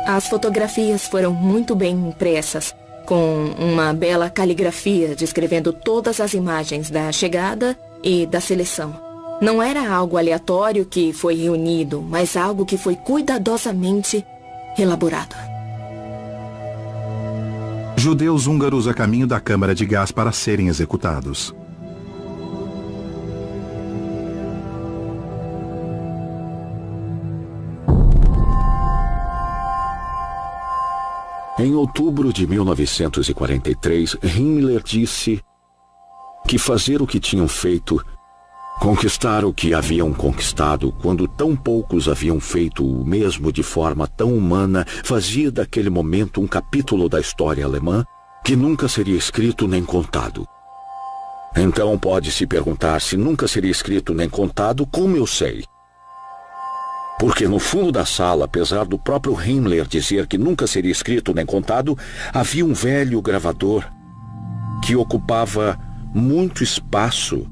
As fotografias foram muito bem impressas, com uma bela caligrafia descrevendo todas as imagens da chegada e da seleção. Não era algo aleatório que foi reunido, mas algo que foi cuidadosamente elaborado. Judeus húngaros a caminho da câmara de gás para serem executados. Em outubro de 1943, Himmler disse que fazer o que tinham feito, conquistar o que haviam conquistado, quando tão poucos haviam feito o mesmo de forma tão humana, fazia daquele momento um capítulo da história alemã que nunca seria escrito nem contado. Então pode-se perguntar se nunca seria escrito nem contado, como eu sei? Porque no fundo da sala, apesar do próprio Himmler dizer que nunca seria escrito nem contado, havia um velho gravador que ocupava muito espaço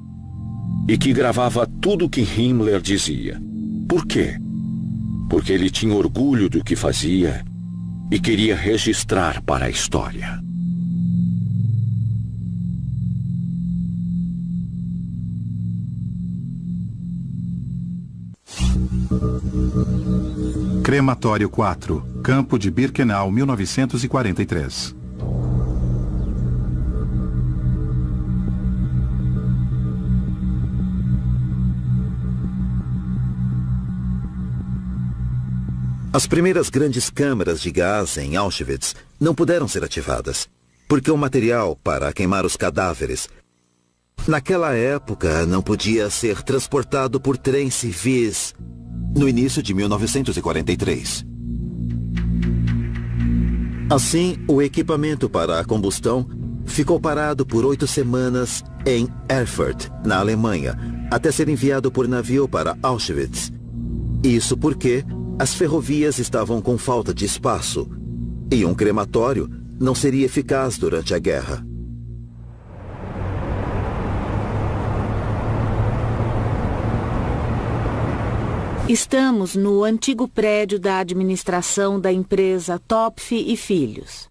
e que gravava tudo o que Himmler dizia. Por quê? Porque ele tinha orgulho do que fazia e queria registrar para a história. Crematório 4, Campo de Birkenau, 1943. As primeiras grandes câmaras de gás em Auschwitz não puderam ser ativadas, porque o material para queimar os cadáveres naquela época não podia ser transportado por trens civis no início de 1943. Assim, o equipamento para a combustão ficou parado por 8 semanas em Erfurt, na Alemanha, até ser enviado por navio para Auschwitz. Isso porque as ferrovias estavam com falta de espaço e um crematório não seria eficaz durante a guerra. Estamos no antigo prédio da administração da empresa Topf e Filhos.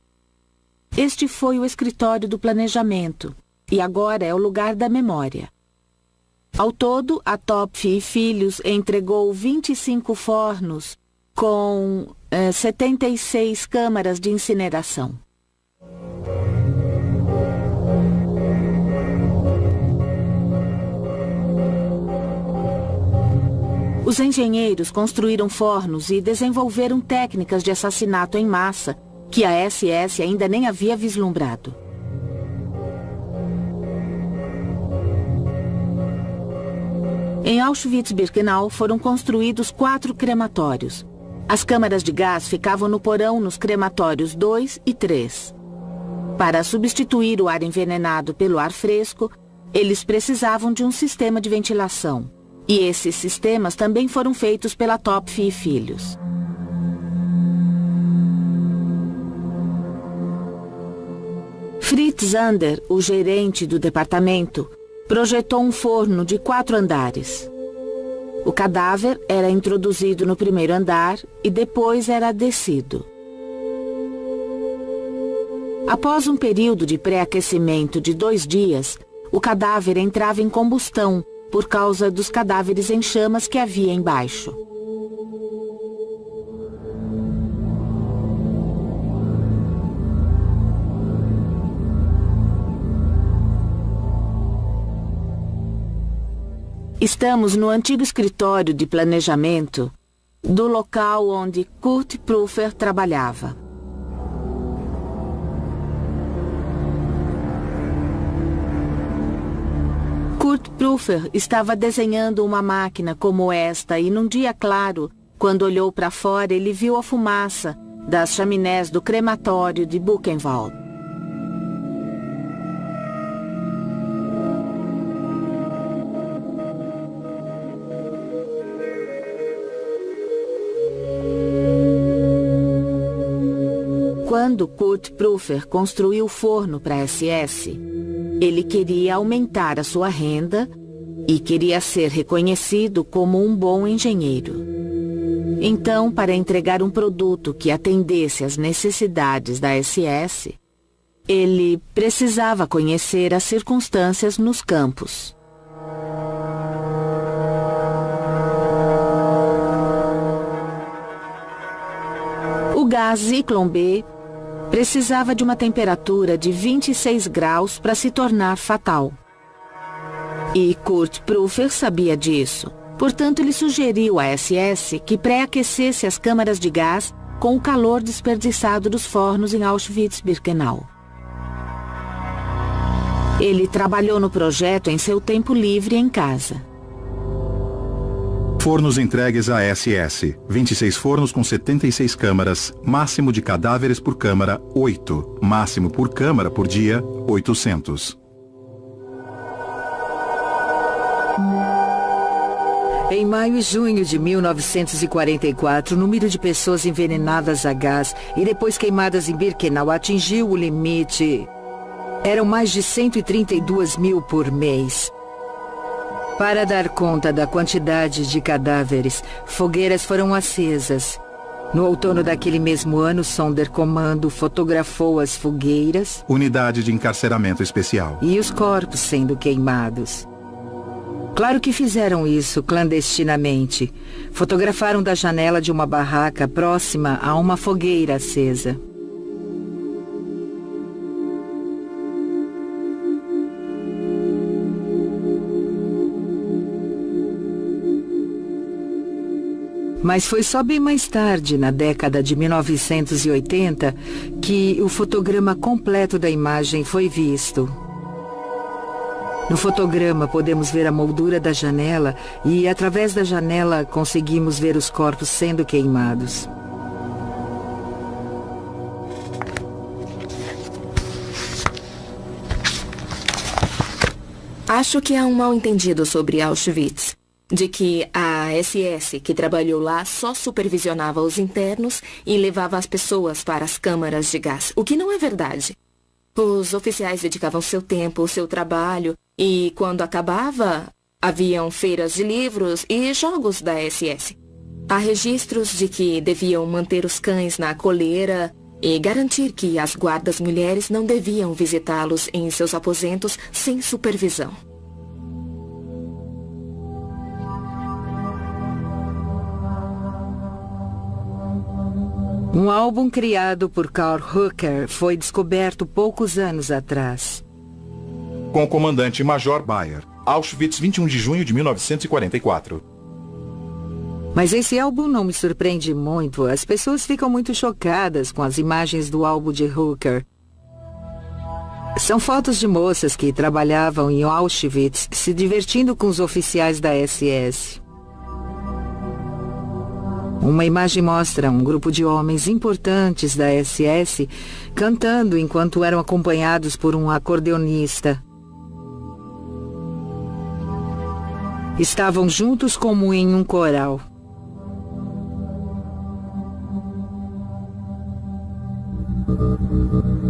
Este foi o escritório do planejamento e agora é o lugar da memória. Ao todo, a Topf e Filhos entregou 25 fornos com 76 câmaras de incineração. Os engenheiros construíram fornos e desenvolveram técnicas de assassinato em massa que a SS ainda nem havia vislumbrado. Em Auschwitz-Birkenau foram construídos 4 crematórios. As câmaras de gás ficavam no porão nos crematórios 2 e 3. Para substituir o ar envenenado pelo ar fresco, eles precisavam de um sistema de ventilação. E esses sistemas também foram feitos pela Topf e Filhos. Fritz Zander, o gerente do departamento, projetou um forno de 4 andares. O cadáver era introduzido no primeiro andar e depois era descido. Após um período de pré-aquecimento de 2 dias, o cadáver entrava em combustão por causa dos cadáveres em chamas que havia embaixo. Estamos no antigo escritório de planejamento do local onde Kurt Prüfer trabalhava. Kurt Prüfer estava desenhando uma máquina como esta e num dia claro, quando olhou para fora, ele viu a fumaça das chaminés do crematório de Buchenwald. Quando Kurt Prüfer construiu o forno para a SS, ele queria aumentar a sua renda e queria ser reconhecido como um bom engenheiro. Então, para entregar um produto que atendesse às necessidades da SS, ele precisava conhecer as circunstâncias nos campos. O gás Zyklon B precisava de uma temperatura de 26 graus para se tornar fatal. E Kurt Prüfer sabia disso. Portanto, ele sugeriu à SS que pré-aquecesse as câmaras de gás com o calor desperdiçado dos fornos em Auschwitz-Birkenau. Ele trabalhou no projeto em seu tempo livre em casa. Fornos entregues à SS. 26 fornos com 76 câmaras. Máximo de cadáveres por câmara, 8. Máximo por câmara por dia, 800. Em Em maio e junho de 1944, o número de pessoas envenenadas a gás e depois queimadas em Birkenau atingiu o limite. Eram mais de 132 mil por mês. Para dar conta da quantidade de cadáveres, fogueiras foram acesas. No outono daquele mesmo ano, Sonderkommando fotografou as fogueiras, Unidade de encarceramento especial, e os corpos sendo queimados. Claro que fizeram isso clandestinamente. Fotografaram da janela de uma barraca próxima a uma fogueira acesa. Mas foi só bem mais tarde, na década de 1980, que o fotograma completo da imagem foi visto. No fotograma podemos ver a moldura da janela e, através da janela, conseguimos ver os corpos sendo queimados. Acho que há um mal-entendido sobre Auschwitz. De que a SS, que trabalhou lá, só supervisionava os internos e levava as pessoas para as câmaras de gás, o que não é verdade. Os oficiais dedicavam seu tempo, seu trabalho, e quando acabava, haviam feiras de livros e jogos da SS. Há registros de que deviam manter os cães na coleira e garantir que as guardas mulheres não deviam visitá-los em seus aposentos sem supervisão. Um álbum criado por Karl Hooker foi descoberto poucos anos atrás. Com o comandante Major Bayer, Auschwitz, 21 de junho de 1944. Mas esse álbum não me surpreende muito. As pessoas ficam muito chocadas com as imagens do álbum de Hooker. São fotos de moças que trabalhavam em Auschwitz se divertindo com os oficiais da SS. Uma imagem mostra um grupo de homens importantes da SS cantando enquanto eram acompanhados por um acordeonista. Estavam juntos como em um coral.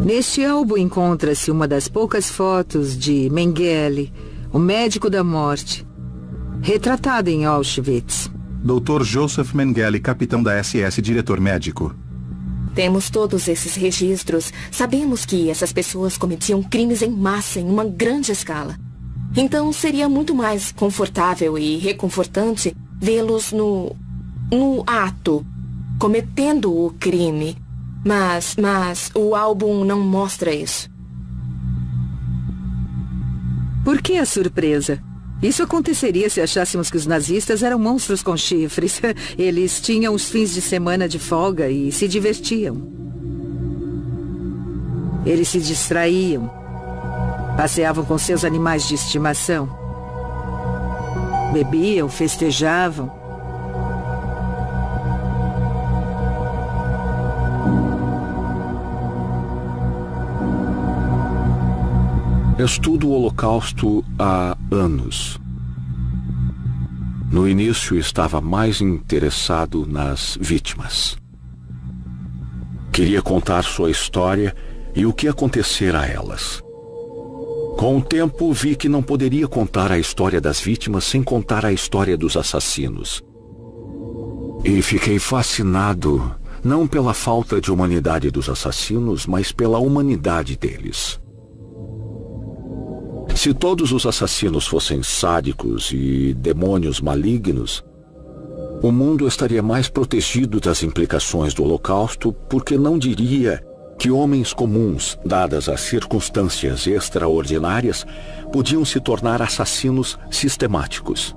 Neste álbum encontra-se uma das poucas fotos de Mengele, o médico da morte, retratado em Auschwitz. Dr. Joseph Mengele, capitão da SS, diretor médico. Temos todos esses registros. Sabemos que essas pessoas cometiam crimes em massa, em uma grande escala. Então seria muito mais confortável e reconfortante vê-los no ato, cometendo o crime. Mas o álbum não mostra isso. Por que a surpresa? Isso aconteceria se achássemos que os nazistas eram monstros com chifres. Eles tinham os fins de semana de folga e se divertiam. Eles se distraíam. Passeavam com seus animais de estimação. Bebiam, festejavam. Estudo o Holocausto há anos. No início estava mais interessado nas vítimas. Queria contar sua história e o que acontecera a elas. Com o tempo, vi que não poderia contar a história das vítimas sem contar a história dos assassinos. E fiquei fascinado, não pela falta de humanidade dos assassinos, mas pela humanidade deles. Se todos os assassinos fossem sádicos e demônios malignos, o mundo estaria mais protegido das implicações do Holocausto, porque não diria que homens comuns, dadas as circunstâncias extraordinárias, podiam se tornar assassinos sistemáticos.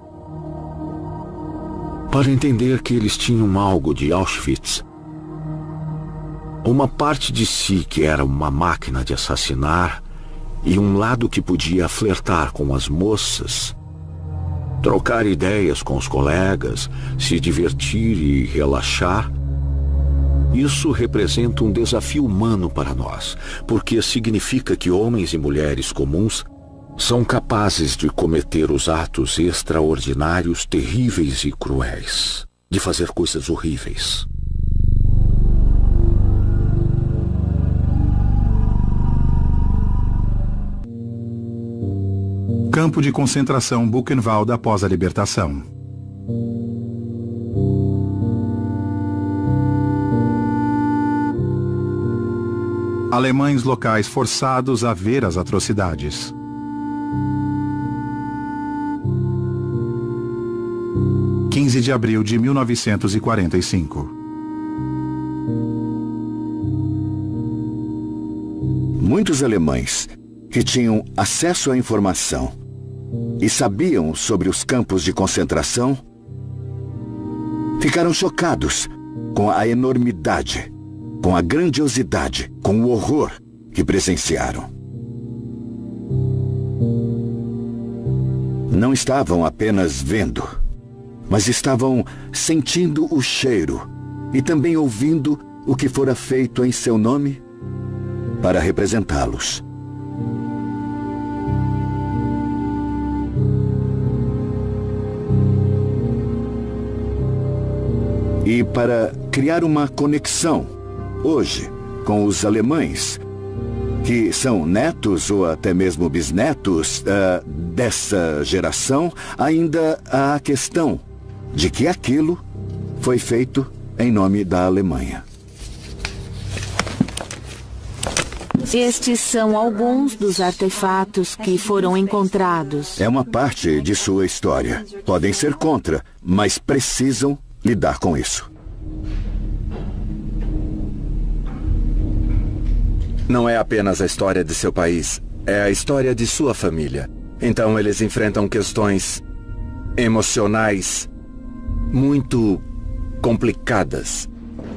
Para entender que eles tinham algo de Auschwitz, uma parte de si que era uma máquina de assassinar e um lado que podia flertar com as moças, trocar ideias com os colegas, se divertir e relaxar. Isso representa um desafio humano para nós, porque significa que homens e mulheres comuns São capazes de cometer os atos extraordinários, terríveis e cruéis, de fazer coisas horríveis. Campo de concentração Buchenwald após a libertação. Alemães locais forçados a ver as atrocidades. – 15 de abril de 1945. Muitos alemães que tinham acesso à informação e sabiam sobre os campos de concentração ficaram chocados com a enormidade, com a grandiosidade, com o horror que presenciaram. Não estavam apenas vendo, mas estavam sentindo o cheiro e também ouvindo o que fora feito em seu nome para representá-los. E para criar uma conexão, hoje, com os alemães, que são netos ou até mesmo bisnetos dessa geração, ainda há a questão de que aquilo foi feito em nome da Alemanha. Estes são alguns dos artefatos que foram encontrados. É uma parte de sua história. Podem ser contra, mas precisam lidar com isso. Não é apenas a história de seu país, é a história de sua família. Então eles enfrentam questões emocionais muito complicadas.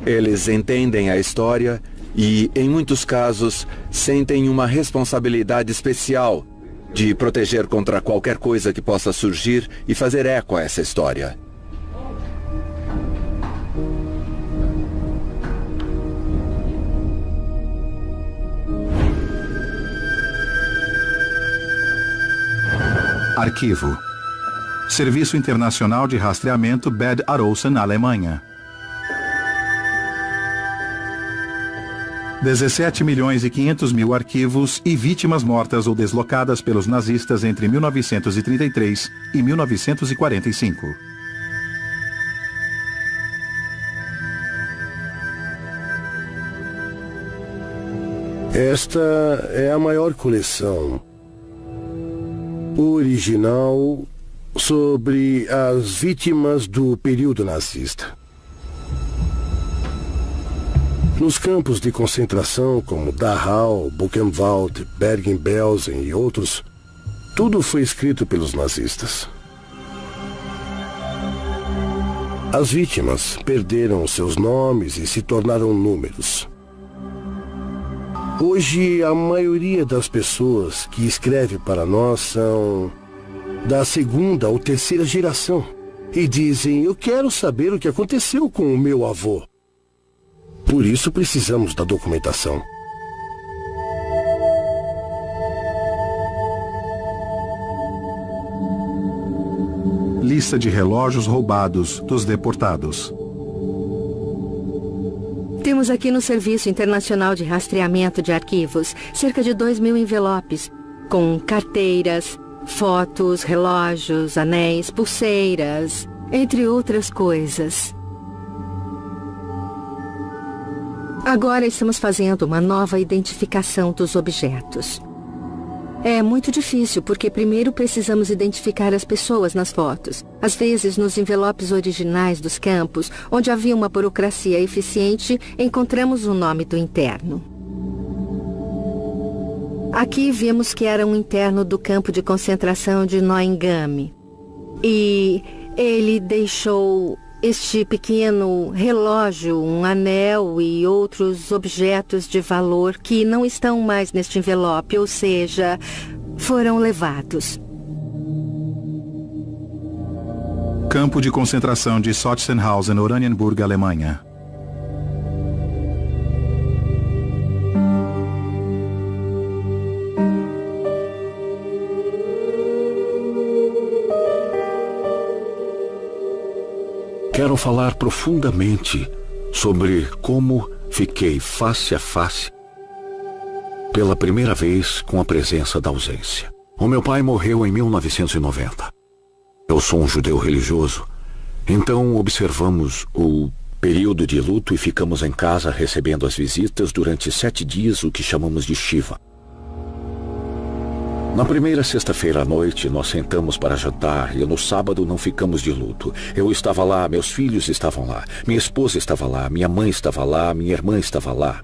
Eles entendem a história e, em muitos casos, sentem uma responsabilidade especial de proteger contra qualquer coisa que possa surgir e fazer eco a essa história. Arquivo. Serviço Internacional de Rastreamento Bad Arolsen, Alemanha. 17.500.000 arquivos e vítimas mortas ou deslocadas pelos nazistas entre 1933 e 1945. Esta é a maior coleção original sobre as vítimas do período nazista. Nos campos de concentração como Dachau, Buchenwald, Bergen-Belsen e outros, tudo foi escrito pelos nazistas. As vítimas perderam seus nomes e se tornaram números. Hoje, a maioria das pessoas que escreve para nós são da segunda ou terceira geração e dizem: eu quero saber o que aconteceu com o meu avô. Por isso precisamos da documentação. Lista de relógios roubados dos deportados. Temos aqui no Serviço Internacional de Rastreamento de Arquivos cerca de 2.000 envelopes com carteiras, fotos, relógios, anéis, pulseiras, entre outras coisas. Agora estamos fazendo uma nova identificação dos objetos. É muito difícil porque primeiro precisamos identificar as pessoas nas fotos. Às vezes, nos envelopes originais dos campos, onde havia uma burocracia eficiente, encontramos o nome do interno. Aqui vemos que era um interno do campo de concentração de Neuengamme. E ele deixou este pequeno relógio, um anel e outros objetos de valor que não estão mais neste envelope, ou seja, foram levados. Campo de concentração de Sachsenhausen, Oranienburg, Alemanha. Quero falar profundamente sobre como fiquei face a face pela primeira vez com a presença da ausência. O meu pai morreu em 1990. Eu sou um judeu religioso, então observamos o período de luto e ficamos em casa recebendo as visitas durante 7 dias, o que chamamos de Shiva. Na primeira sexta-feira à noite, nós sentamos para jantar e no sábado não ficamos de luto. Eu estava lá, meus filhos estavam lá, minha esposa estava lá, minha mãe estava lá, minha irmã estava lá.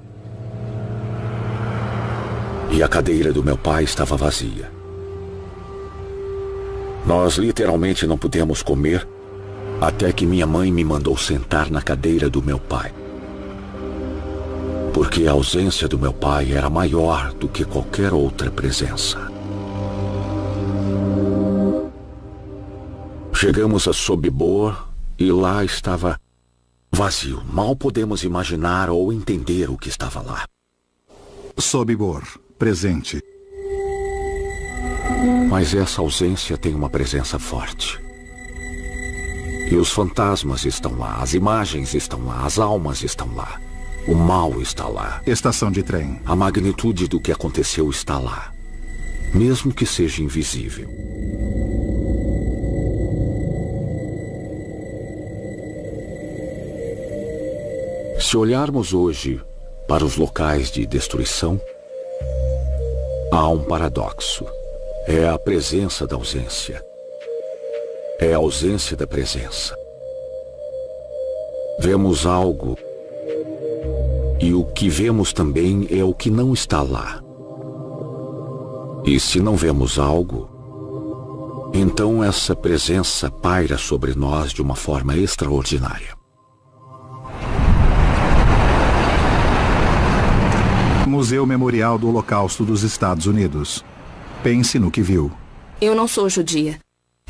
E a cadeira do meu pai estava vazia. Nós literalmente não pudemos comer até que minha mãe me mandou sentar na cadeira do meu pai. Porque a ausência do meu pai era maior do que qualquer outra presença. Chegamos a Sobibor e lá estava vazio. Mal podemos imaginar ou entender o que estava lá. Sobibor, presente. Mas essa ausência tem uma presença forte. E os fantasmas estão lá, as imagens estão lá, as almas estão lá. O mal está lá. Estação de trem. A magnitude do que aconteceu está lá, mesmo que seja invisível. Se olharmos hoje para os locais de destruição, há um paradoxo. É a presença da ausência. É a ausência da presença. Vemos algo e o que vemos também é o que não está lá. E se não vemos algo, então essa presença paira sobre nós de uma forma extraordinária. Museu Memorial do Holocausto dos Estados Unidos. Pense no que viu. Eu não sou judia.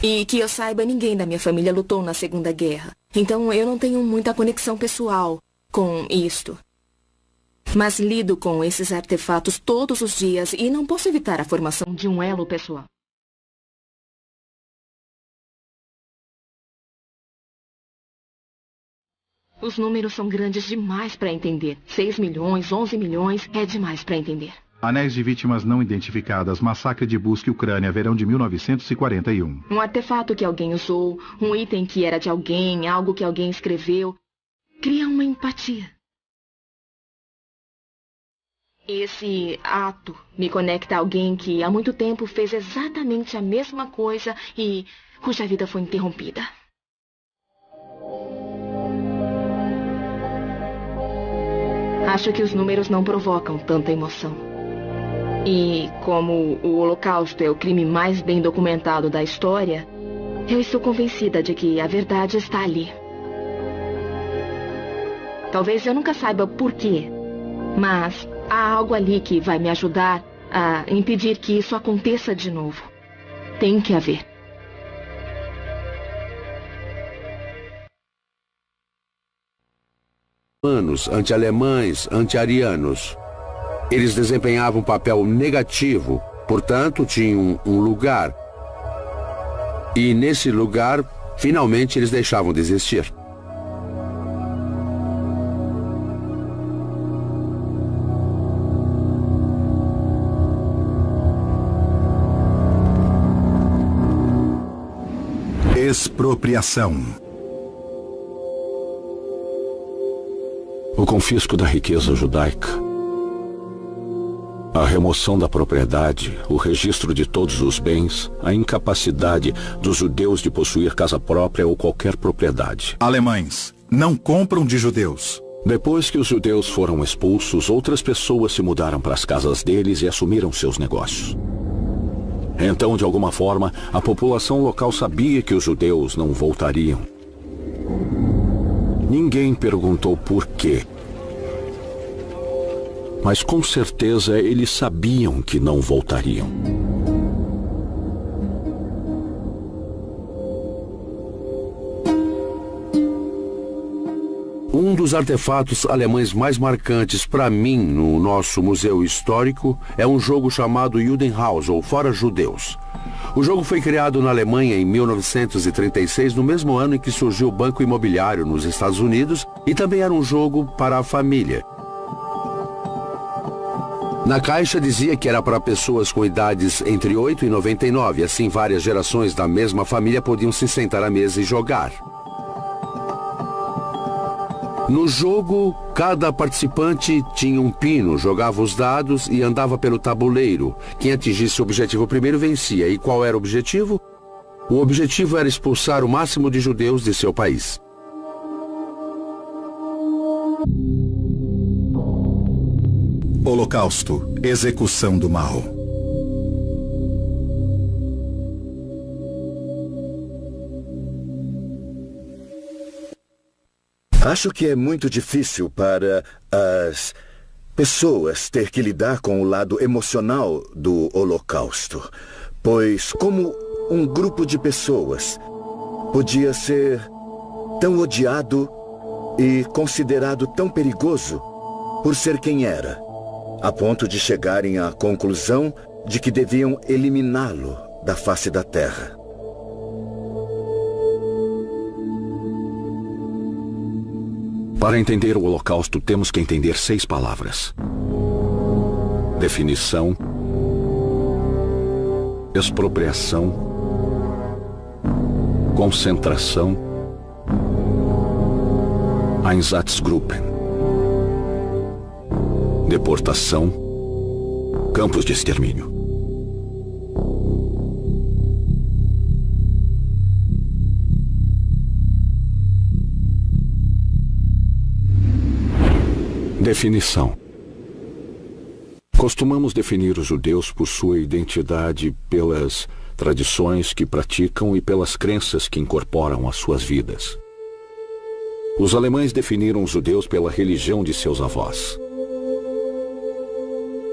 E que eu saiba, ninguém da minha família lutou na Segunda Guerra. Então eu não tenho muita conexão pessoal com isto. Mas lido com esses artefatos todos os dias e não posso evitar a formação de um elo pessoal. Os números são grandes demais para entender. 6 milhões, 11 milhões, é demais para entender. Anéis de vítimas não identificadas, massacre de Busque, Ucrânia, verão de 1941. Um artefato que alguém usou, um item que era de alguém, algo que alguém escreveu. Cria uma empatia. Esse ato me conecta a alguém que há muito tempo fez exatamente a mesma coisa e cuja vida foi interrompida. Acho que os números não provocam tanta emoção. E como o Holocausto é o crime mais bem documentado da história, eu estou convencida de que a verdade está ali. Talvez eu nunca saiba por quê, mas há algo ali que vai me ajudar a impedir que isso aconteça de novo. Tem que haver. Anti-alemães, anti-arianos. Eles desempenhavam um papel negativo, portanto, tinham um lugar. E nesse lugar, finalmente, eles deixavam de existir. Expropriação. O confisco da riqueza judaica, a remoção da propriedade, o registro de todos os bens, a incapacidade dos judeus de possuir casa própria ou qualquer propriedade. Alemães não compram de judeus. Depois que os judeus foram expulsos, outras pessoas se mudaram para as casas deles e assumiram seus negócios. Então, de alguma forma, a população local sabia que os judeus não voltariam. Ninguém perguntou por quê. Mas com certeza eles sabiam que não voltariam. Um dos artefatos alemães mais marcantes para mim no nosso museu histórico é um jogo chamado Judenhaus, ou Fora Judeus. O jogo foi criado na Alemanha em 1936, no mesmo ano em que surgiu o Banco Imobiliário nos Estados Unidos, e também era um jogo para a família. Na caixa dizia que era para pessoas com idades entre 8 e 99, assim várias gerações da mesma família podiam se sentar à mesa e jogar. No jogo, cada participante tinha um pino, jogava os dados e andava pelo tabuleiro. Quem atingisse o objetivo primeiro vencia. E qual era o objetivo? O objetivo era expulsar o máximo de judeus de seu país. Holocausto, execução do mal. Acho que é muito difícil para as pessoas ter que lidar com o lado emocional do Holocausto, pois como um grupo de pessoas podia ser tão odiado e considerado tão perigoso por ser quem era, a ponto de chegarem à conclusão de que deviam eliminá-lo da face da terra. Para entender o Holocausto, temos que entender 6 palavras: definição, expropriação, concentração, Einsatzgruppen, deportação, campos de extermínio. Definição. Costumamos definir os judeus por sua identidade pelas tradições que praticam e pelas crenças que incorporam às suas vidas. Os alemães definiram os judeus pela religião de seus avós.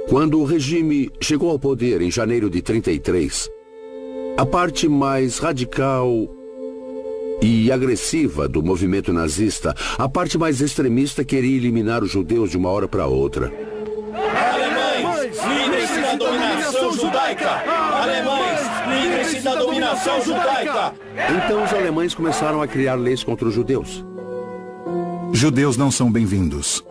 Quando o regime chegou ao poder em janeiro de 1933, a parte mais radical e agressiva do movimento nazista, a parte mais extremista, queria eliminar os judeus de uma hora para outra. Alemães, livrem-se da dominação judaica! Alemães, livrem-se da dominação judaica! Então os alemães começaram a criar leis contra os judeus. Judeus não são bem-vindos.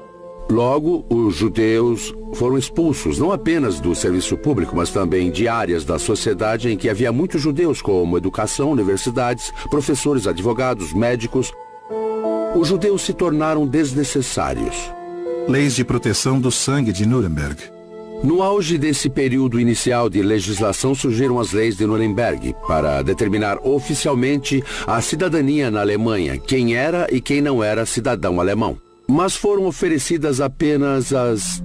Logo, os judeus foram expulsos não apenas do serviço público, mas também de áreas da sociedade em que havia muitos judeus, como educação, universidades, professores, advogados, médicos. Os judeus se tornaram desnecessários. Leis de proteção do sangue de Nuremberg. No auge desse período inicial de legislação, surgiram as leis de Nuremberg para determinar oficialmente a cidadania na Alemanha, quem era e quem não era cidadão alemão. Mas foram oferecidas apenas as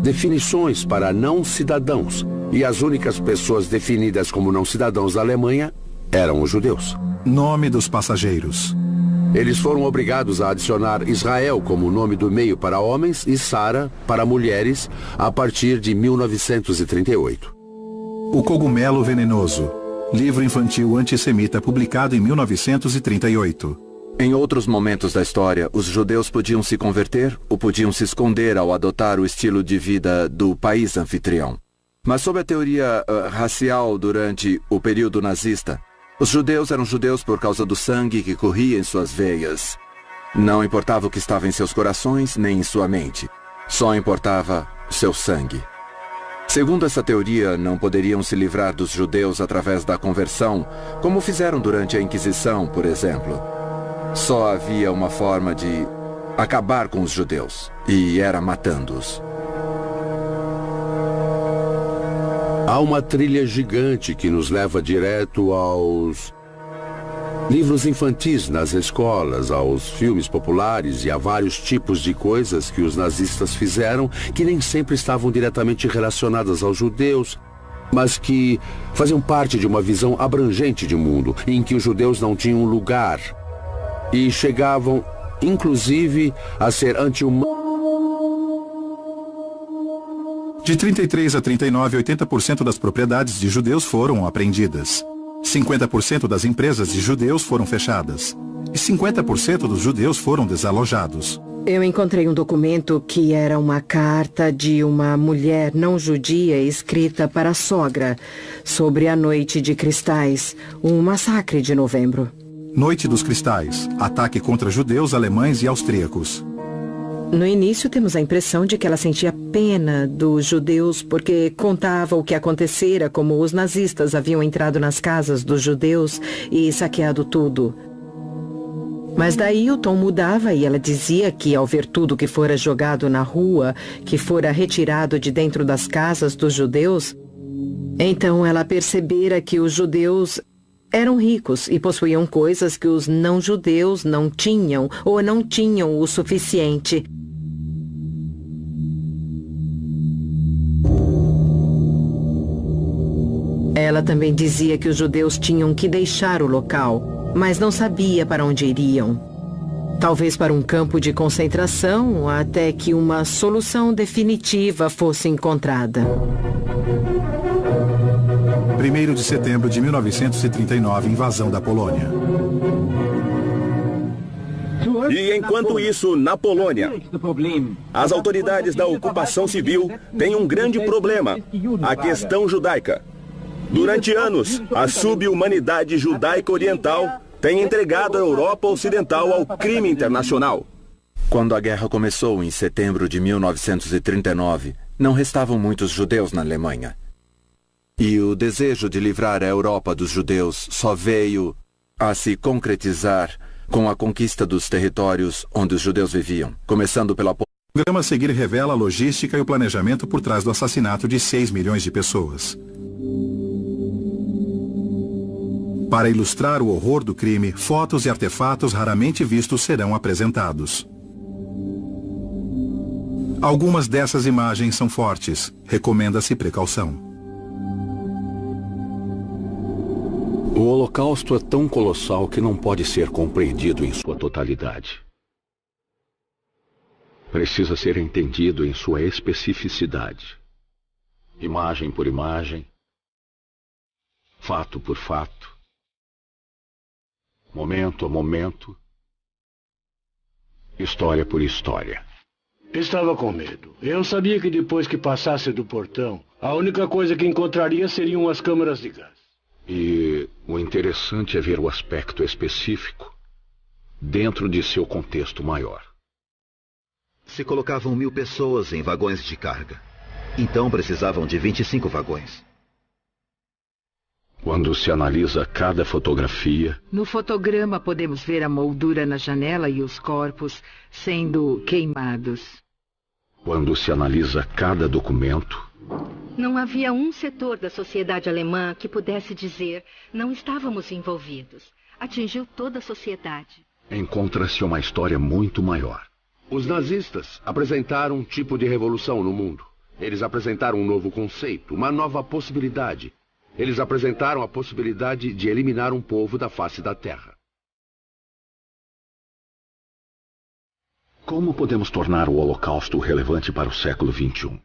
definições para não cidadãos, e as únicas pessoas definidas como não cidadãos da Alemanha eram os judeus. Nome dos passageiros. Eles foram obrigados a adicionar Israel como nome do meio para homens e Sara para mulheres a partir de 1938. O Cogumelo Venenoso. Livro infantil antissemita publicado em 1938. Em outros momentos da história, os judeus podiam se converter ou podiam se esconder ao adotar o estilo de vida do país anfitrião. Mas sob a teoria racial durante o período nazista, os judeus eram judeus por causa do sangue que corria em suas veias. Não importava o que estava em seus corações nem em sua mente. Só importava seu sangue. Segundo essa teoria, não poderiam se livrar dos judeus através da conversão, como fizeram durante a Inquisição, por exemplo. Só havia uma forma de acabar com os judeus, e era matando-os. Há uma trilha gigante que nos leva direto aos livros infantis nas escolas, aos filmes populares e a vários tipos de coisas que os nazistas fizeram que nem sempre estavam diretamente relacionadas aos judeus, mas que faziam parte de uma visão abrangente de mundo, em que os judeus não tinham lugar. E chegavam, inclusive, a ser anti-humanos. De 33 a 39, 80% das propriedades de judeus foram apreendidas. 50% das empresas de judeus foram fechadas. E 50% dos judeus foram desalojados. Eu encontrei um documento que era uma carta de uma mulher não judia escrita para a sogra sobre a Noite de Cristais, um massacre de novembro. Noite dos Cristais, ataque contra judeus, alemães e austríacos. No início temos a impressão de que ela sentia pena dos judeus porque contava o que acontecera, como os nazistas haviam entrado nas casas dos judeus e saqueado tudo. Mas daí o tom mudava e ela dizia que ao ver tudo que fora jogado na rua, que fora retirado de dentro das casas dos judeus, então ela percebera que os judeus eram ricos e possuíam coisas que os não-judeus não tinham ou não tinham o suficiente. Ela também dizia que os judeus tinham que deixar o local, mas não sabia para onde iriam. Talvez para um campo de concentração, até que uma solução definitiva fosse encontrada. 1º de setembro de 1939, invasão da Polônia. E enquanto isso, na Polônia, as autoridades da ocupação civil têm um grande problema: a questão judaica. Durante anos, a subhumanidade judaica oriental tem entregado a Europa Ocidental ao crime internacional. Quando a guerra começou em setembro de 1939, não restavam muitos judeus na Alemanha. E o desejo de livrar a Europa dos judeus só veio a se concretizar com a conquista dos territórios onde os judeus viviam, começando pela Polônia. O programa a seguir revela a logística e o planejamento por trás do assassinato de 6 milhões de pessoas. Para ilustrar o horror do crime, fotos e artefatos raramente vistos serão apresentados. Algumas dessas imagens são fortes. Recomenda-se precaução. O Holocausto é tão colossal que não pode ser compreendido em sua totalidade. Precisa ser entendido em sua especificidade. Imagem por imagem, fato por fato, momento a momento, história por história. Estava com medo. Eu sabia que depois que passasse do portão, a única coisa que encontraria seriam as câmaras de gás. E o interessante é ver o aspecto específico dentro de seu contexto maior. Se colocavam 1000 pessoas em vagões de carga. Então precisavam de 25 vagões. Quando se analisa cada fotografia... No fotograma podemos ver a moldura na janela e os corpos sendo queimados. Quando se analisa cada documento... Não havia um setor da sociedade alemã que pudesse dizer não estávamos envolvidos. Atingiu toda a sociedade. Encontra-se uma história muito maior. Os nazistas apresentaram um tipo de revolução no mundo. Eles apresentaram um novo conceito, uma nova possibilidade. Eles apresentaram a possibilidade de eliminar um povo da face da Terra. Como podemos tornar o Holocausto relevante para o século XXI?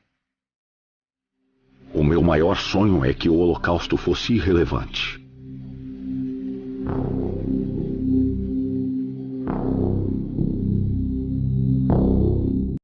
O meu maior sonho é que o Holocausto fosse irrelevante.